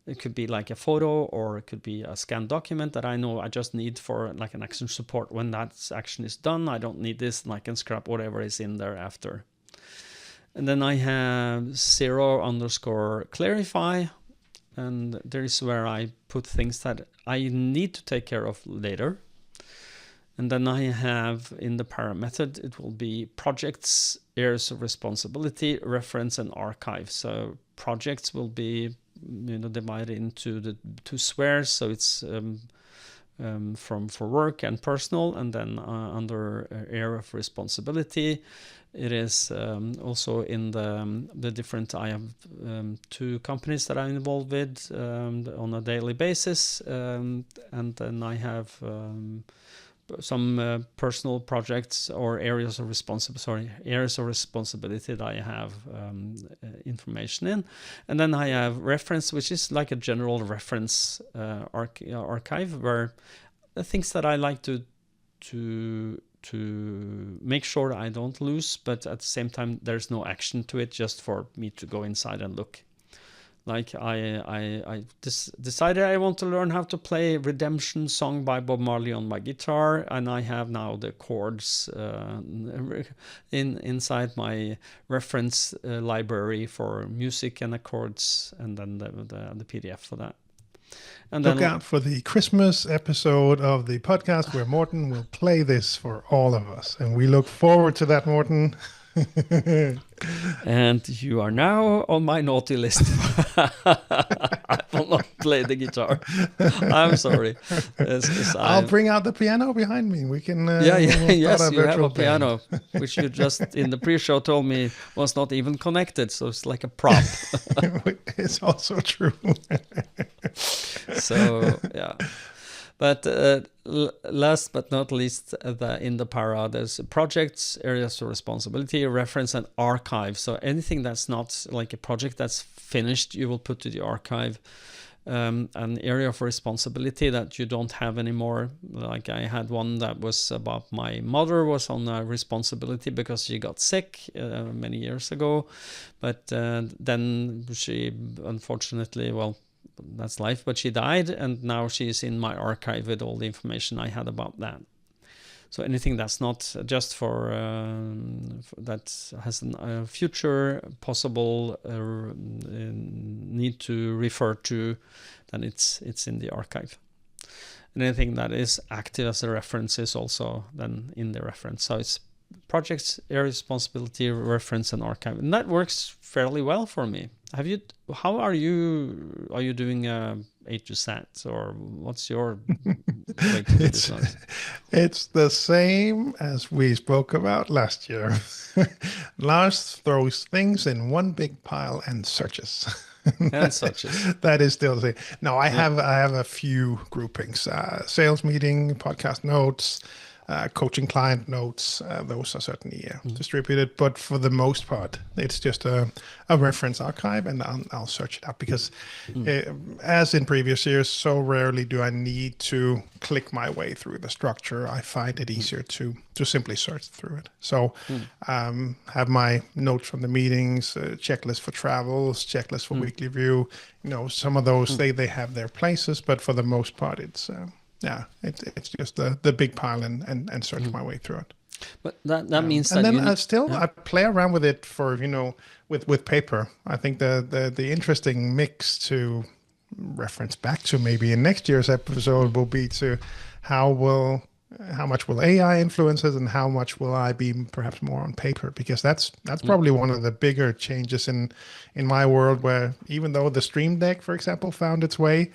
It could be like a photo, or it could be a scanned document that I know I just need for like an action support. When that action is done, I don't need this, and I can scrap whatever is in there after. And then I have 0_ clarify, and there is where I put things that I need to take care of later. And then I have in the para method, it will be projects, areas of responsibility, reference, and archive. So projects will be divided into the 2 spheres. So it's for work and personal, and then under area of responsibility, it is also in the different. I have 2 companies that I'm involved with on a daily basis, and then I have some personal projects or areas of responsibility that I have information in. And then I have reference, which is like a general reference archive, where the things that I like to make sure I don't lose, but at the same time there's no action to it, just for me to go inside and look. Like I decided I want to learn how to play Redemption song by Bob Marley on my guitar, and I have now the chords inside my reference library for music and the chords, and then the PDF for that. And look out for the Christmas episode of the podcast where Morten will play this for all of us, and we look forward to that, Morten. And you are now on my naughty list. I will not play the guitar. I'm sorry. I'll bring out the piano behind me. We can. Yes, you have a piano, which you just in the pre-show told me was not even connected. So it's like a prop. It's also true. So yeah. But last but not least, in the para, there's projects, areas of responsibility, reference, and archive. So anything that's not like a project that's finished, you will put to the archive. An area of responsibility that you don't have anymore. Like I had one that was about my mother was on responsibility because she got sick many years ago. But then she unfortunately, that's life. But she died, and now she's in my archive with all the information I had about that. So anything that's not just for that has a future possible need to refer to, then it's in the archive. And anything that is active as a reference is also then in the reference. So it's projects, area responsibility, reference, and archive, and that works fairly well for me. How are you doing A to Z, or what's your way to do this? It's the same as we spoke about last year. Lars throws things in one big pile and searches. And searches. That is still the same. No, I have a few groupings: sales meeting, podcast notes, coaching client notes. Those are certainly distributed, but for the most part, it's just a reference archive, and I'll search it up because, as in previous years, so rarely do I need to click my way through the structure. I find it easier to simply search through it. So, have my notes from the meetings, checklist for travels, checklist for weekly review. Some of those they have their places, but for the most part, it's. It's just the big pile and search my way through it. But that means that and then I play around with it for with paper. I think the interesting mix to reference back to maybe in next year's episode will be to how much will AI influence it, and how much will I be perhaps more on paper, because that's probably one of the bigger changes in my world, where even though the Stream Deck, for example, found its way.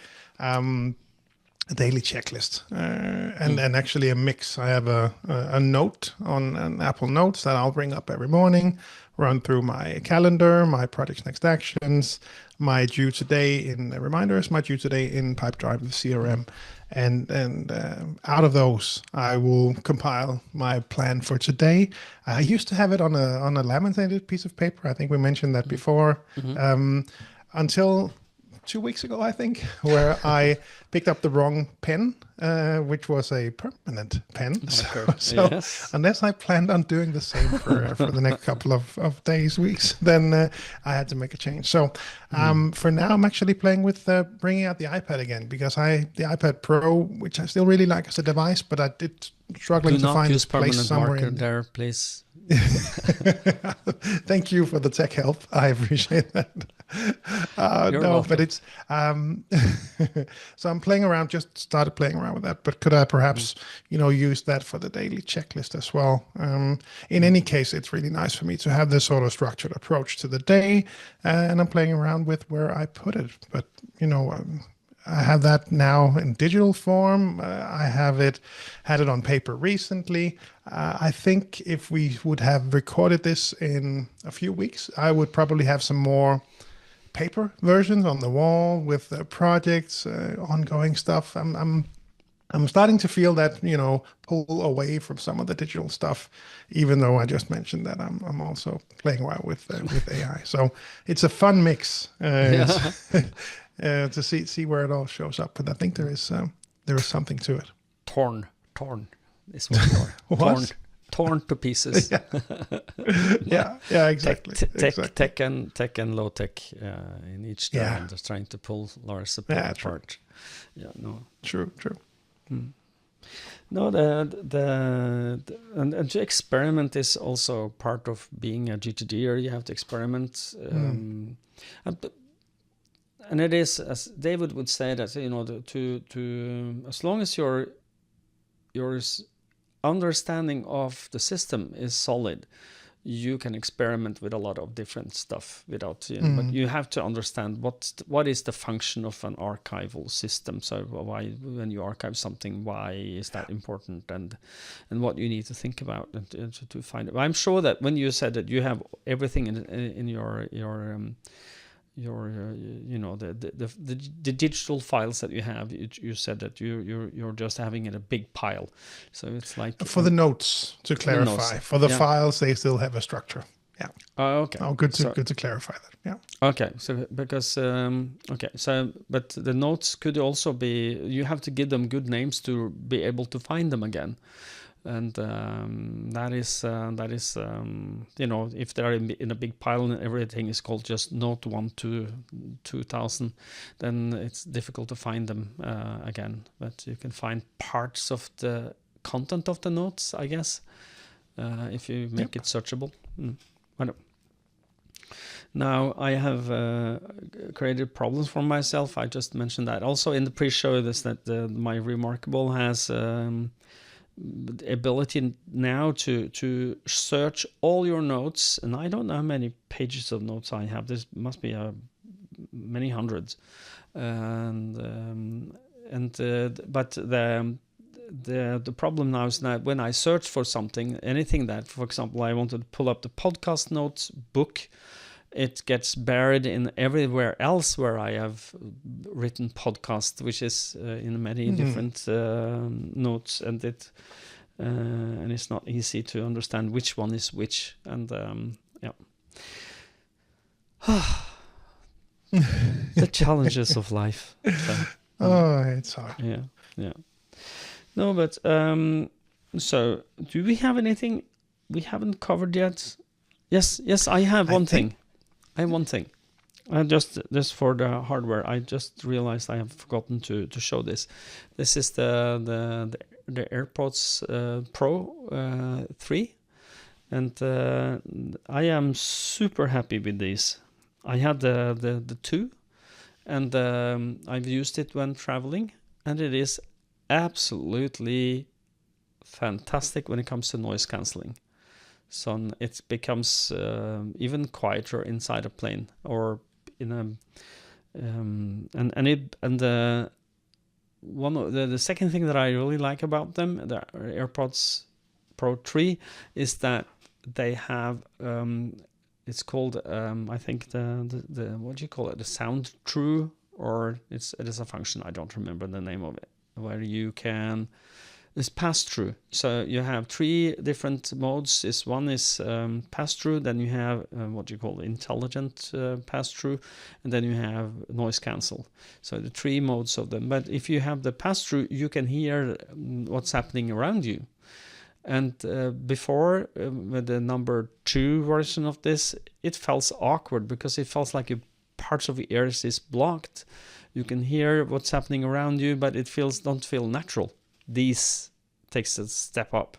A daily checklist and actually a mix. I have a note on an Apple Notes that I'll bring up every morning, run through my calendar, my project's next actions, my due today in reminders, my due today in Pipedrive, the CRM, and out of those I will compile my plan for today. I used to have it on a laminated piece of paper. I think we mentioned that before, until 2 weeks ago, I think, where I picked up the wrong pen, which was a permanent pen. So yes. Unless I planned on doing the same for the next couple of days, weeks, then I had to make a change. So for now, I'm actually playing with bringing out the iPad again, because the iPad Pro, which I still really like as a device, but I did struggling to find its place somewhere in there, please. Thank you for the tech help. I appreciate that. But it's so I'm playing around. Just started playing around with that. But could I perhaps use that for the daily checklist as well? In any case, it's really nice for me to have this sort of structured approach to the day, and I'm playing around with where I put it. But I have that now in digital form. I had it on paper recently. I think if we would have recorded this in a few weeks, I would probably have some more paper versions on the wall with projects, ongoing stuff. I'm starting to feel that pull away from some of the digital stuff, even though I just mentioned that I'm also playing around with AI. So it's a fun mix. To see where it all shows up, but I think there is something to it. Torn is what you are. Torn to pieces. yeah, exactly. Tech and low tech in each direction, just trying to pull Lars apart. True. True. No, and to experiment is also part of being a GTDer. You have to experiment. And it is, as David would say, that to as long as your understanding of the system is solid, you can experiment with a lot of different stuff without. But you have to understand what is the function of an archival system. So why, when you archive something, why is that important, and what you need to think about and to find it. I'm sure that when you said that you have everything in your the digital files that you have, you said that you're just having it a big pile, so it's like for the notes, to clarify, for the files they still have a structure. Okay. Good to clarify that. Okay, so because but the notes could also be, you have to give them good names to be able to find them again. And that is if they're in a big pile and everything is called just note 1 to 2000, then it's difficult to find them again. But you can find parts of the content of the notes, I guess, if you make it searchable. I don't. Now I have created problems for myself. I just mentioned that also in the pre-show. This that my Remarkable has the ability now to search all your notes, and I don't know how many pages of notes I have. This must be many hundreds, but the problem now is that when I search for something, anything that, for example, I wanted to pull up the podcast notes book, it gets buried in everywhere else where I have written podcast, which is in many different notes, and it's not easy to understand which one is which. And the challenges of life. So, it's hard. Yeah. No, but so do we have anything we haven't covered yet? Yes, I have one thing. Just for the hardware, I just realized I have forgotten to show this. This is the AirPods Pro 3, and I am super happy with these. I had the 2, and I've used it when traveling, and it is absolutely fantastic when it comes to noise cancelling. So it becomes even quieter inside a plane or in a one of the second thing that I really like about them, the AirPods Pro 3, is that they have it's called I think the what do you call it, the sound true, or it is a function, I don't remember the name of it, where you can. It's pass-through. So you have 3 different modes. One is pass-through, then you have what you call intelligent pass-through, and then you have noise cancel. So the 3 modes of them. But if you have the pass-through, you can hear what's happening around you. And before, with the number 2 version of this, it felt awkward because it felt like parts of your ears is blocked. You can hear what's happening around you, but it don't feel natural. These takes a step up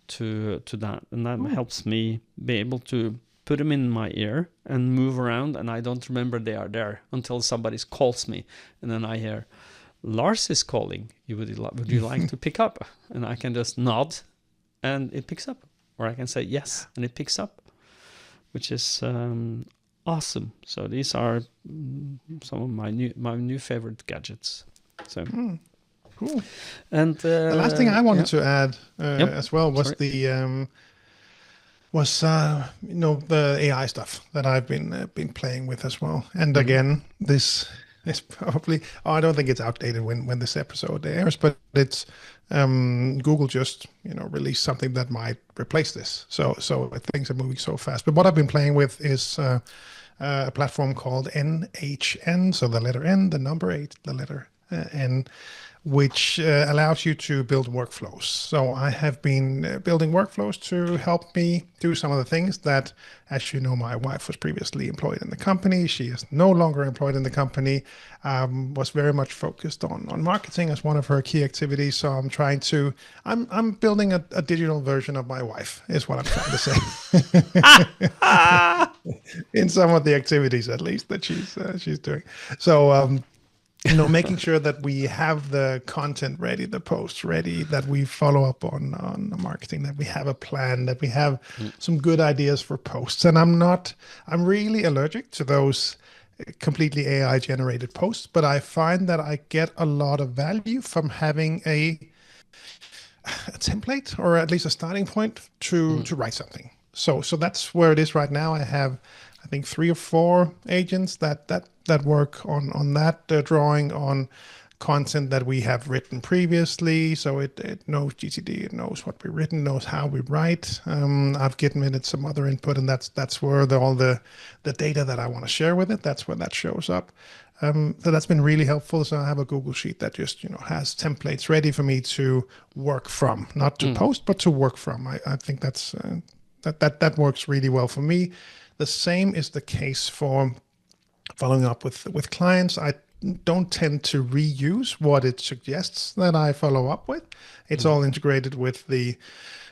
to that, and that helps me be able to put them in my ear and move around, and I don't remember they are there until somebody calls me, and then I hear Lars is calling. Would you like to pick up? And I can just nod, and it picks up, or I can say yes, and it picks up, which is awesome. So these are some of my new favorite gadgets. So. Cool. And the last thing I wanted to add as well was the AI stuff that I've been playing with as well. And again, this is probably I don't think it's outdated when this episode airs, but it's Google just released something that might replace this. So things are moving so fast. But what I've been playing with is a platform called NHN. So the letter N, the number 8, the letter N, which allows you to build workflows. So I have been building workflows to help me do some of the things that, as you know, my wife was previously employed in the company. She is no longer employed in the company, was very much focused on marketing as one of her key activities. So I'm building a digital version of my wife, is what I'm trying to say. In some of the activities, at least, that she's doing. So, making sure that we have the content ready, the posts ready, that we follow up on the marketing, that we have a plan, that we have some good ideas for posts. And I'm really allergic to those completely AI generated posts, but I find that I get a lot of value from having a template, or at least a starting point to write something. So that's where it is right now. I have, I think, 3 or 4 agents that work on that, drawing on content that we have written previously. So it knows GTD, it knows what we've written, knows how we write. I've given it some other input, and that's where all the data that I want to share with it, that's where that shows up. So that's been really helpful. So I have a Google Sheet that just has templates ready for me to work from, not to post, but to work from. I think that's that works really well for me. The same is the case for following up with clients. I don't tend to reuse what it suggests that I follow up with. It's all integrated with the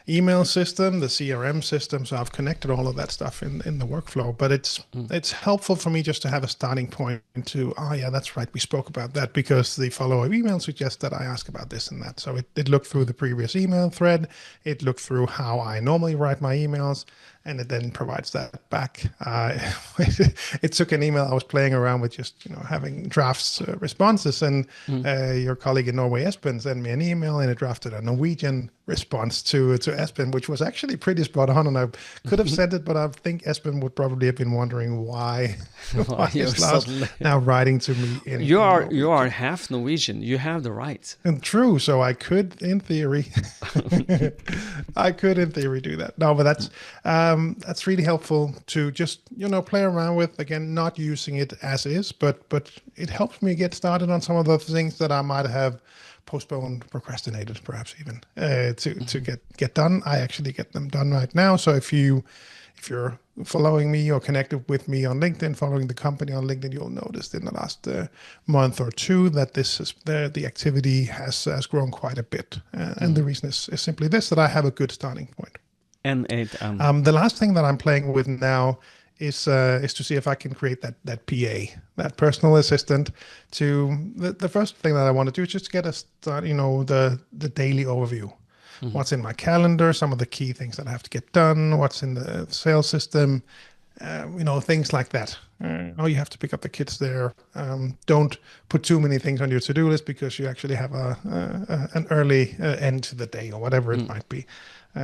email system, the CRM system. So I've connected all of that stuff in the workflow, but it's helpful for me just to have a starting point to, oh yeah, that's right, we spoke about that, because the follow-up email suggests that I ask about this and that. So it looked through the previous email thread, it looked through how I normally write my emails, and it then provides that back. It took an email I was playing around with, just having drafts responses, and your colleague in Norway, Espen, sent me an email, and it drafted a Norwegian response to Espen, which was actually pretty spot on. And I could have sent it, but I think Espen would probably have been wondering why is Lars now writing to me in you are half Norwegian. You have the right. And true, so I could, in theory, do that. No, but that's really helpful to just play around with. Again, not using it as is, but it helps me get started on some of the things that I might have postponed, procrastinated, perhaps even to get done. I actually get them done right now. So if you're following me or connected with me on LinkedIn, following the company on LinkedIn, you'll notice in the last month or two that the activity has grown quite a bit. And the reason is simply this, that I have a good starting point. N8. The last thing that I'm playing with now is to see if I can create that PA, that personal assistant. The first thing that I want to do is just get a start, the daily overview. What's in my calendar, some of the key things that I have to get done, what's in the sales system, things like that. You have to pick up the kids there. Don't put too many things on your to-do list, because you actually have an early end to the day, or whatever it might be.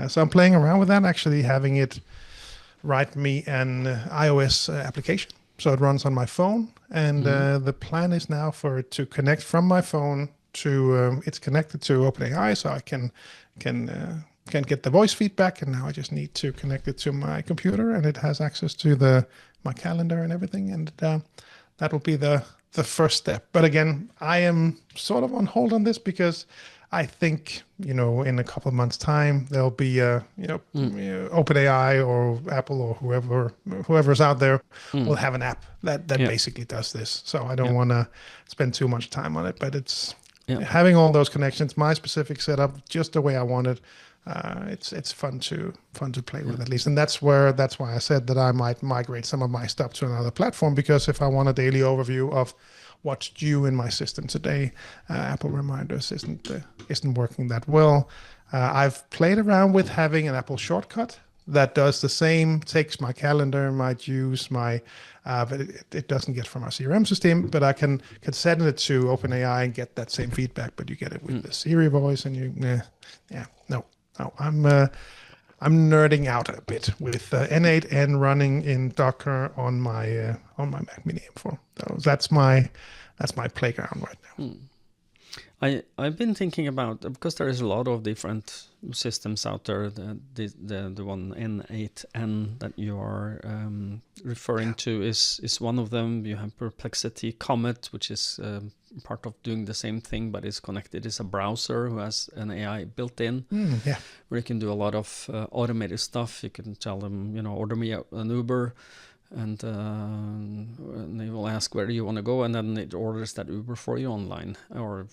So I'm playing around with that, actually having it write me an iOS application. So it runs on my phone, and the plan is now for it to connect from my phone to, it's connected to OpenAI, so I can get the voice feedback, and now I just need to connect it to my computer, and it has access to my calendar and everything, and that will be the first step. But again, I am sort of on hold on this, because I think, in a couple of months' time, there'll be OpenAI or Apple or whoever's out there will have an app that basically does this. So I don't want to spend too much time on it, but it's having all those connections, my specific setup, just the way I want it. It's fun to play with, at least. And that's why I said that I might migrate some of my stuff to another platform, because if I want a daily overview of what's due in my system today, Apple Reminders isn't working that well. I've played around with having an Apple shortcut that does the same, takes my calendar, my dues, but it doesn't get from our CRM system, but I can send it to OpenAI and get that same feedback, but you get it with the Siri voice, and no, I'm nerding out a bit with N8N running in Docker on my Mac Mini M4. So that's my playground right now. I've been thinking about, because there is a lot of different systems out there. The one N8N that you are referring to is one of them. You have Perplexity Comet, which is part of doing the same thing, but is connected. It's a browser who has an AI built in, where you can do a lot of automated stuff. You can tell them, order me an Uber, and they will ask where you want to go, and then it orders that Uber for you online, or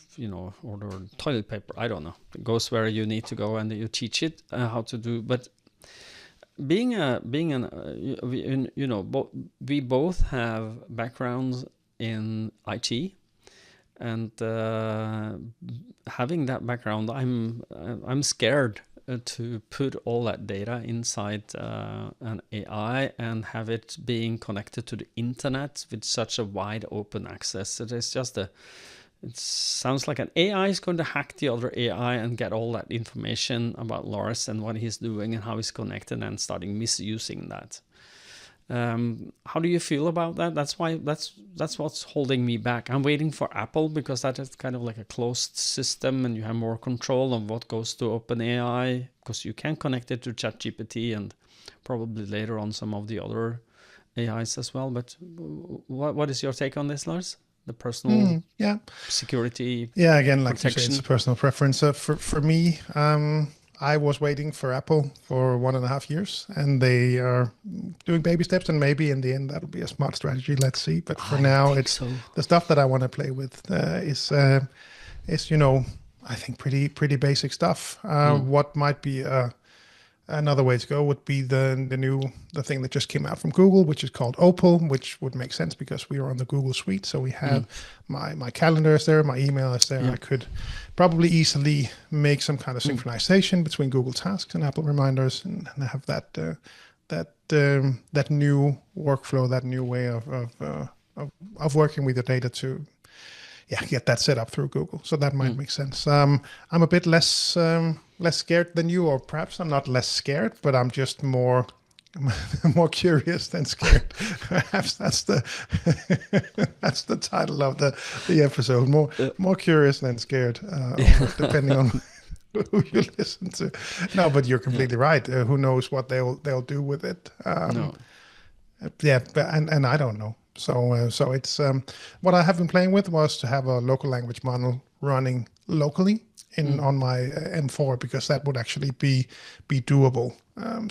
order toilet paper. I don't know. It goes where you need to go, and you teach it how to do. But we both have backgrounds in IT, and having that background, I'm scared to put all that data inside an AI and have it being connected to the internet with such a wide open access. It sounds like an AI is going to hack the other AI and get all that information about Lars and what he's doing and how he's connected, and starting misusing that. How do you feel about that? That's what's holding me back. I'm waiting for Apple because that is kind of like a closed system, and you have more control on what goes to OpenAI because you can connect it to ChatGPT and probably later on some of the other AIs as well. But what is your take on this, Lars? The personal security. Yeah, again, like protection. you say, it's a personal preference. For me, I was waiting for Apple for 1.5 years, and they are doing baby steps, and maybe in the end that'll be a smart strategy. Let's see. But for now, it's the stuff that I want to play with is I think pretty basic stuff. What might be another way to go would be the thing that just came out from Google, which is called Opal, which would make sense because we are on the Google Suite. So we have my calendar is there, my email is there. I could probably easily make some kind of synchronization between Google Tasks and Apple Reminders, and have that new workflow, that new way of working with the data to get that set up through Google. So that might make sense. I'm a bit less scared than you, or perhaps I'm not less scared, but I'm just more curious than scared. Perhaps that's the that's the title of the episode. More curious than scared, depending on who you listen to. No, but you're completely right. Who knows what they'll do with it? No. Yeah, and I don't know. So it's what I have been playing with was to have a local language model running locally on my M4, because that would actually be doable.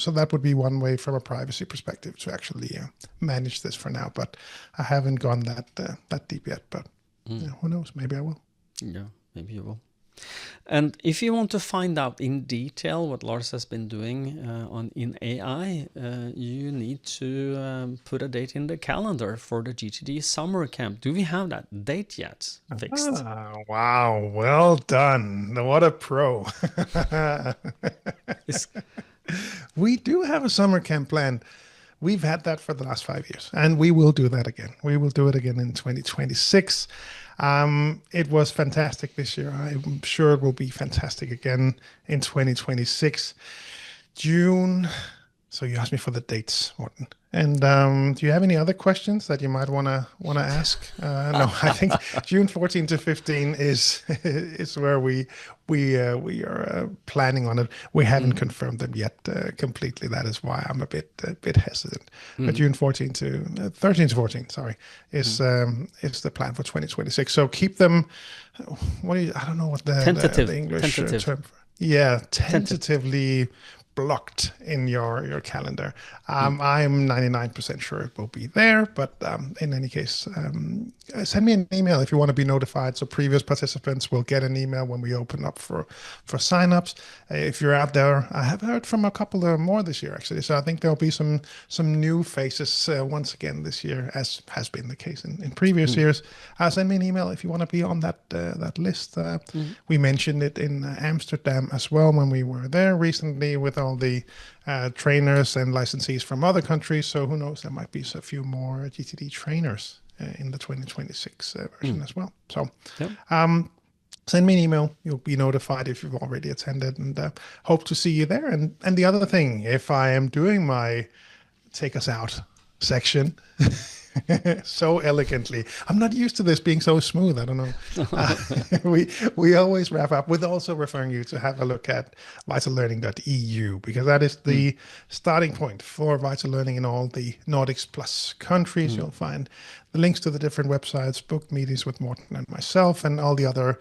So that would be one way from a privacy perspective to actually manage this for now. But I haven't gone that deep yet. But who knows? Maybe I will. Yeah, maybe you will. And if you want to find out in detail what Lars has been doing in AI, you need to put a date in the calendar for the GTD summer camp. Do we have that date yet fixed? Wow, well done. What a pro. We do have a summer camp planned. We've had that for the last 5 years, and we will do that again. We will do it again in 2026. It was fantastic this year. I'm sure it will be fantastic again in 2026. June. So you asked me for the dates, Morten. And do you have any other questions that you might want to ask? No, I think June 14 to 15 is where we are planning on it. We haven't confirmed them yet completely. That is why I'm a bit hesitant. But June 13 to 14, sorry, is the plan for 2026. So keep them. I don't know what the English term. Yeah, tentatively blocked in your calendar. I'm 99% sure it will be there, but in any case, send me an email if you want to be notified. So previous participants will get an email when we open up for signups. If you're out there, I have heard from a couple more this year actually. So I think there'll be some new faces once again this year, as has been the case in previous years. Send me an email if you want to be on that list. We mentioned it in Amsterdam as well when we were there recently with all the trainers and licensees from other countries. So who knows, there might be a few more GTD trainers in the 2026 version as well. So send me an email. You'll be notified if you've already attended, and hope to see you there. And the other thing, if I am doing my take us out section so elegantly, I'm not used to this being so smooth. I don't know. We always wrap up with also referring you to have a look at VitalLearning.eu, because that is the starting point for Vital Learning in all the Nordics plus countries. You'll find the links to the different websites, book meetings with Morten and myself, and all the other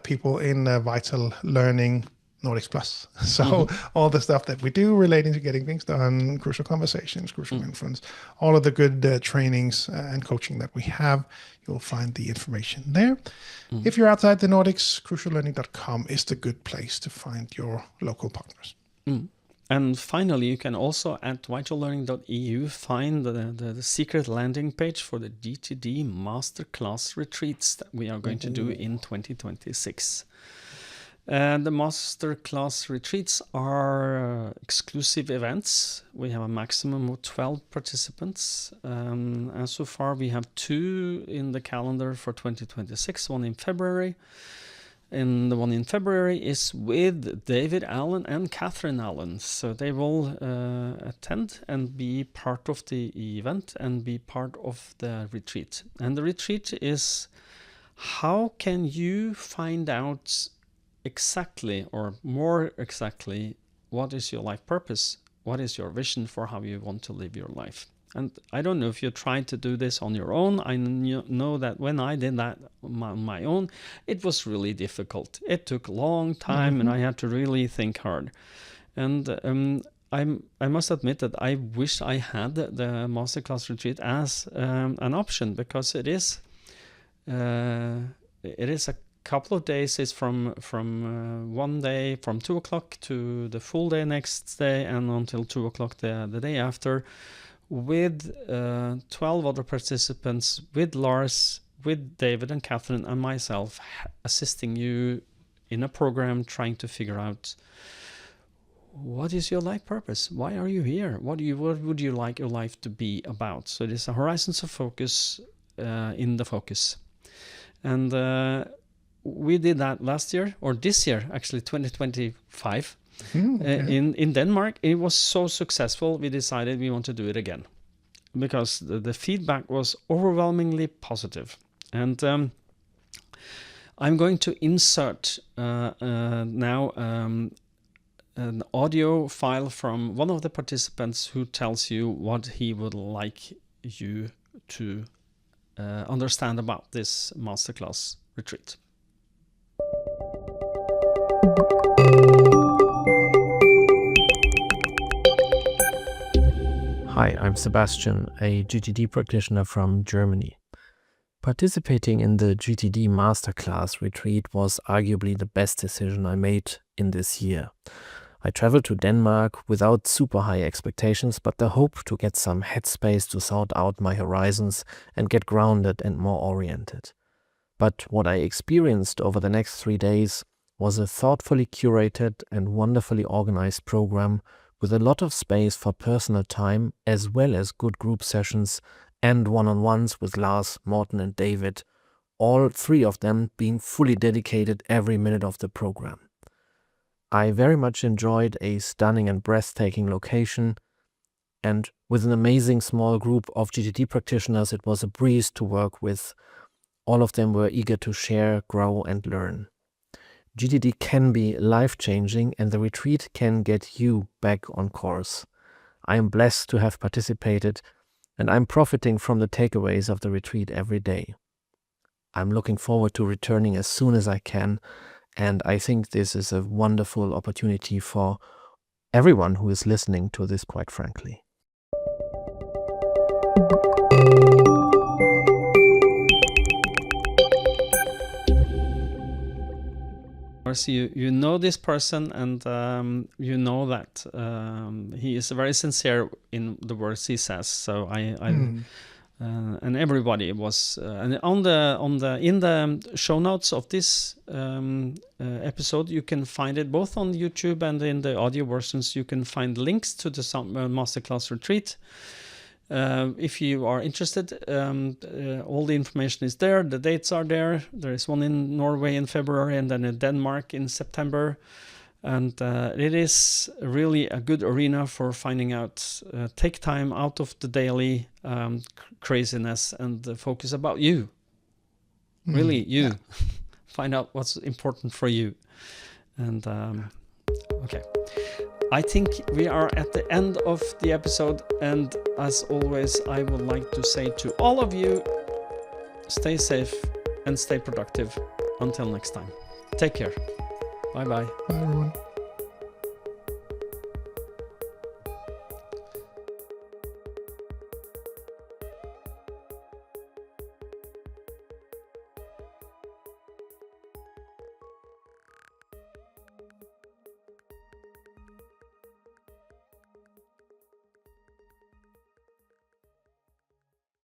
people in Vital Learning Nordics Plus. So all the stuff that we do relating to getting things done, crucial conversations, crucial influence, all of the good trainings and coaching that we have, you'll find the information there. If you're outside the Nordics, cruciallearning.com is the good place to find your local partners. And finally, you can also at VitalLearning.eu find the secret landing page for the GTD Masterclass retreats that we are going to do in 2026. And the masterclass retreats are exclusive events. We have a maximum of 12 participants. And so far we have 2 in the calendar for 2026, one in February And the one in February is with David Allen and Catherine Allen. So they will attend and be part of the event and be part of the retreat. And the retreat is, how can you find out exactly, or more exactly, what is your life purpose? What is your vision for how you want to live your life? And I don't know if you tried to do this on your own. I know that when I did that on my own, it was really difficult. It took a long time, and I had to really think hard. And I must admit that I wish I had the masterclass retreat as an option, because it is a couple of days. It's from one day, from 2 o'clock to the full day next day, and until 2 o'clock the day after, with 12 other participants, with Lars, with David and Catherine and myself, assisting you in a program, trying to figure out, what is your life purpose? Why are you here? What would you like your life to be about? So it is a horizons of focus in the focus. And we did that last year, or this year, actually 2025. In Denmark. It was so successful, we decided we want to do it again, because the feedback was overwhelmingly positive. And I'm going to insert now an audio file from one of the participants who tells you what he would like you to understand about this masterclass retreat. Hi, I'm Sebastian, a GTD practitioner from Germany. Participating in the GTD Masterclass retreat was arguably the best decision I made in this year. I traveled to Denmark without super high expectations, but the hope to get some headspace to sort out my horizons and get grounded and more oriented. But what I experienced over the next 3 days was a thoughtfully curated and wonderfully organized program with a lot of space for personal time, as well as good group sessions and one-on-ones with Lars, Morten and David, all 3 of them being fully dedicated every minute of the program. I very much enjoyed a stunning and breathtaking location, and with an amazing small group of GTD practitioners, it was a breeze to work with. All of them were eager to share, grow and learn. GTD can be life-changing, and the retreat can get you back on course. I am blessed to have participated, and I'm profiting from the takeaways of the retreat every day. I'm looking forward to returning as soon as I can, and I think this is a wonderful opportunity for everyone who is listening to this, quite frankly. You know this person, and you know that he is very sincere in the words he says. So and everybody was and in the show notes of this episode, you can find it both on YouTube and in the audio versions. You can find links to the masterclass retreat. If you are interested, all the information is there. The dates are there. There is one in Norway in February, and then in Denmark in September. And it is really a good arena for finding out, take time out of the daily craziness and focus about you. Really, you. Yeah. Find out what's important for you. And okay. I think we are at the end of the episode, and as always, I would like to say to all of you, stay safe and stay productive. Until next time, take care. Bye-bye. Bye, everyone.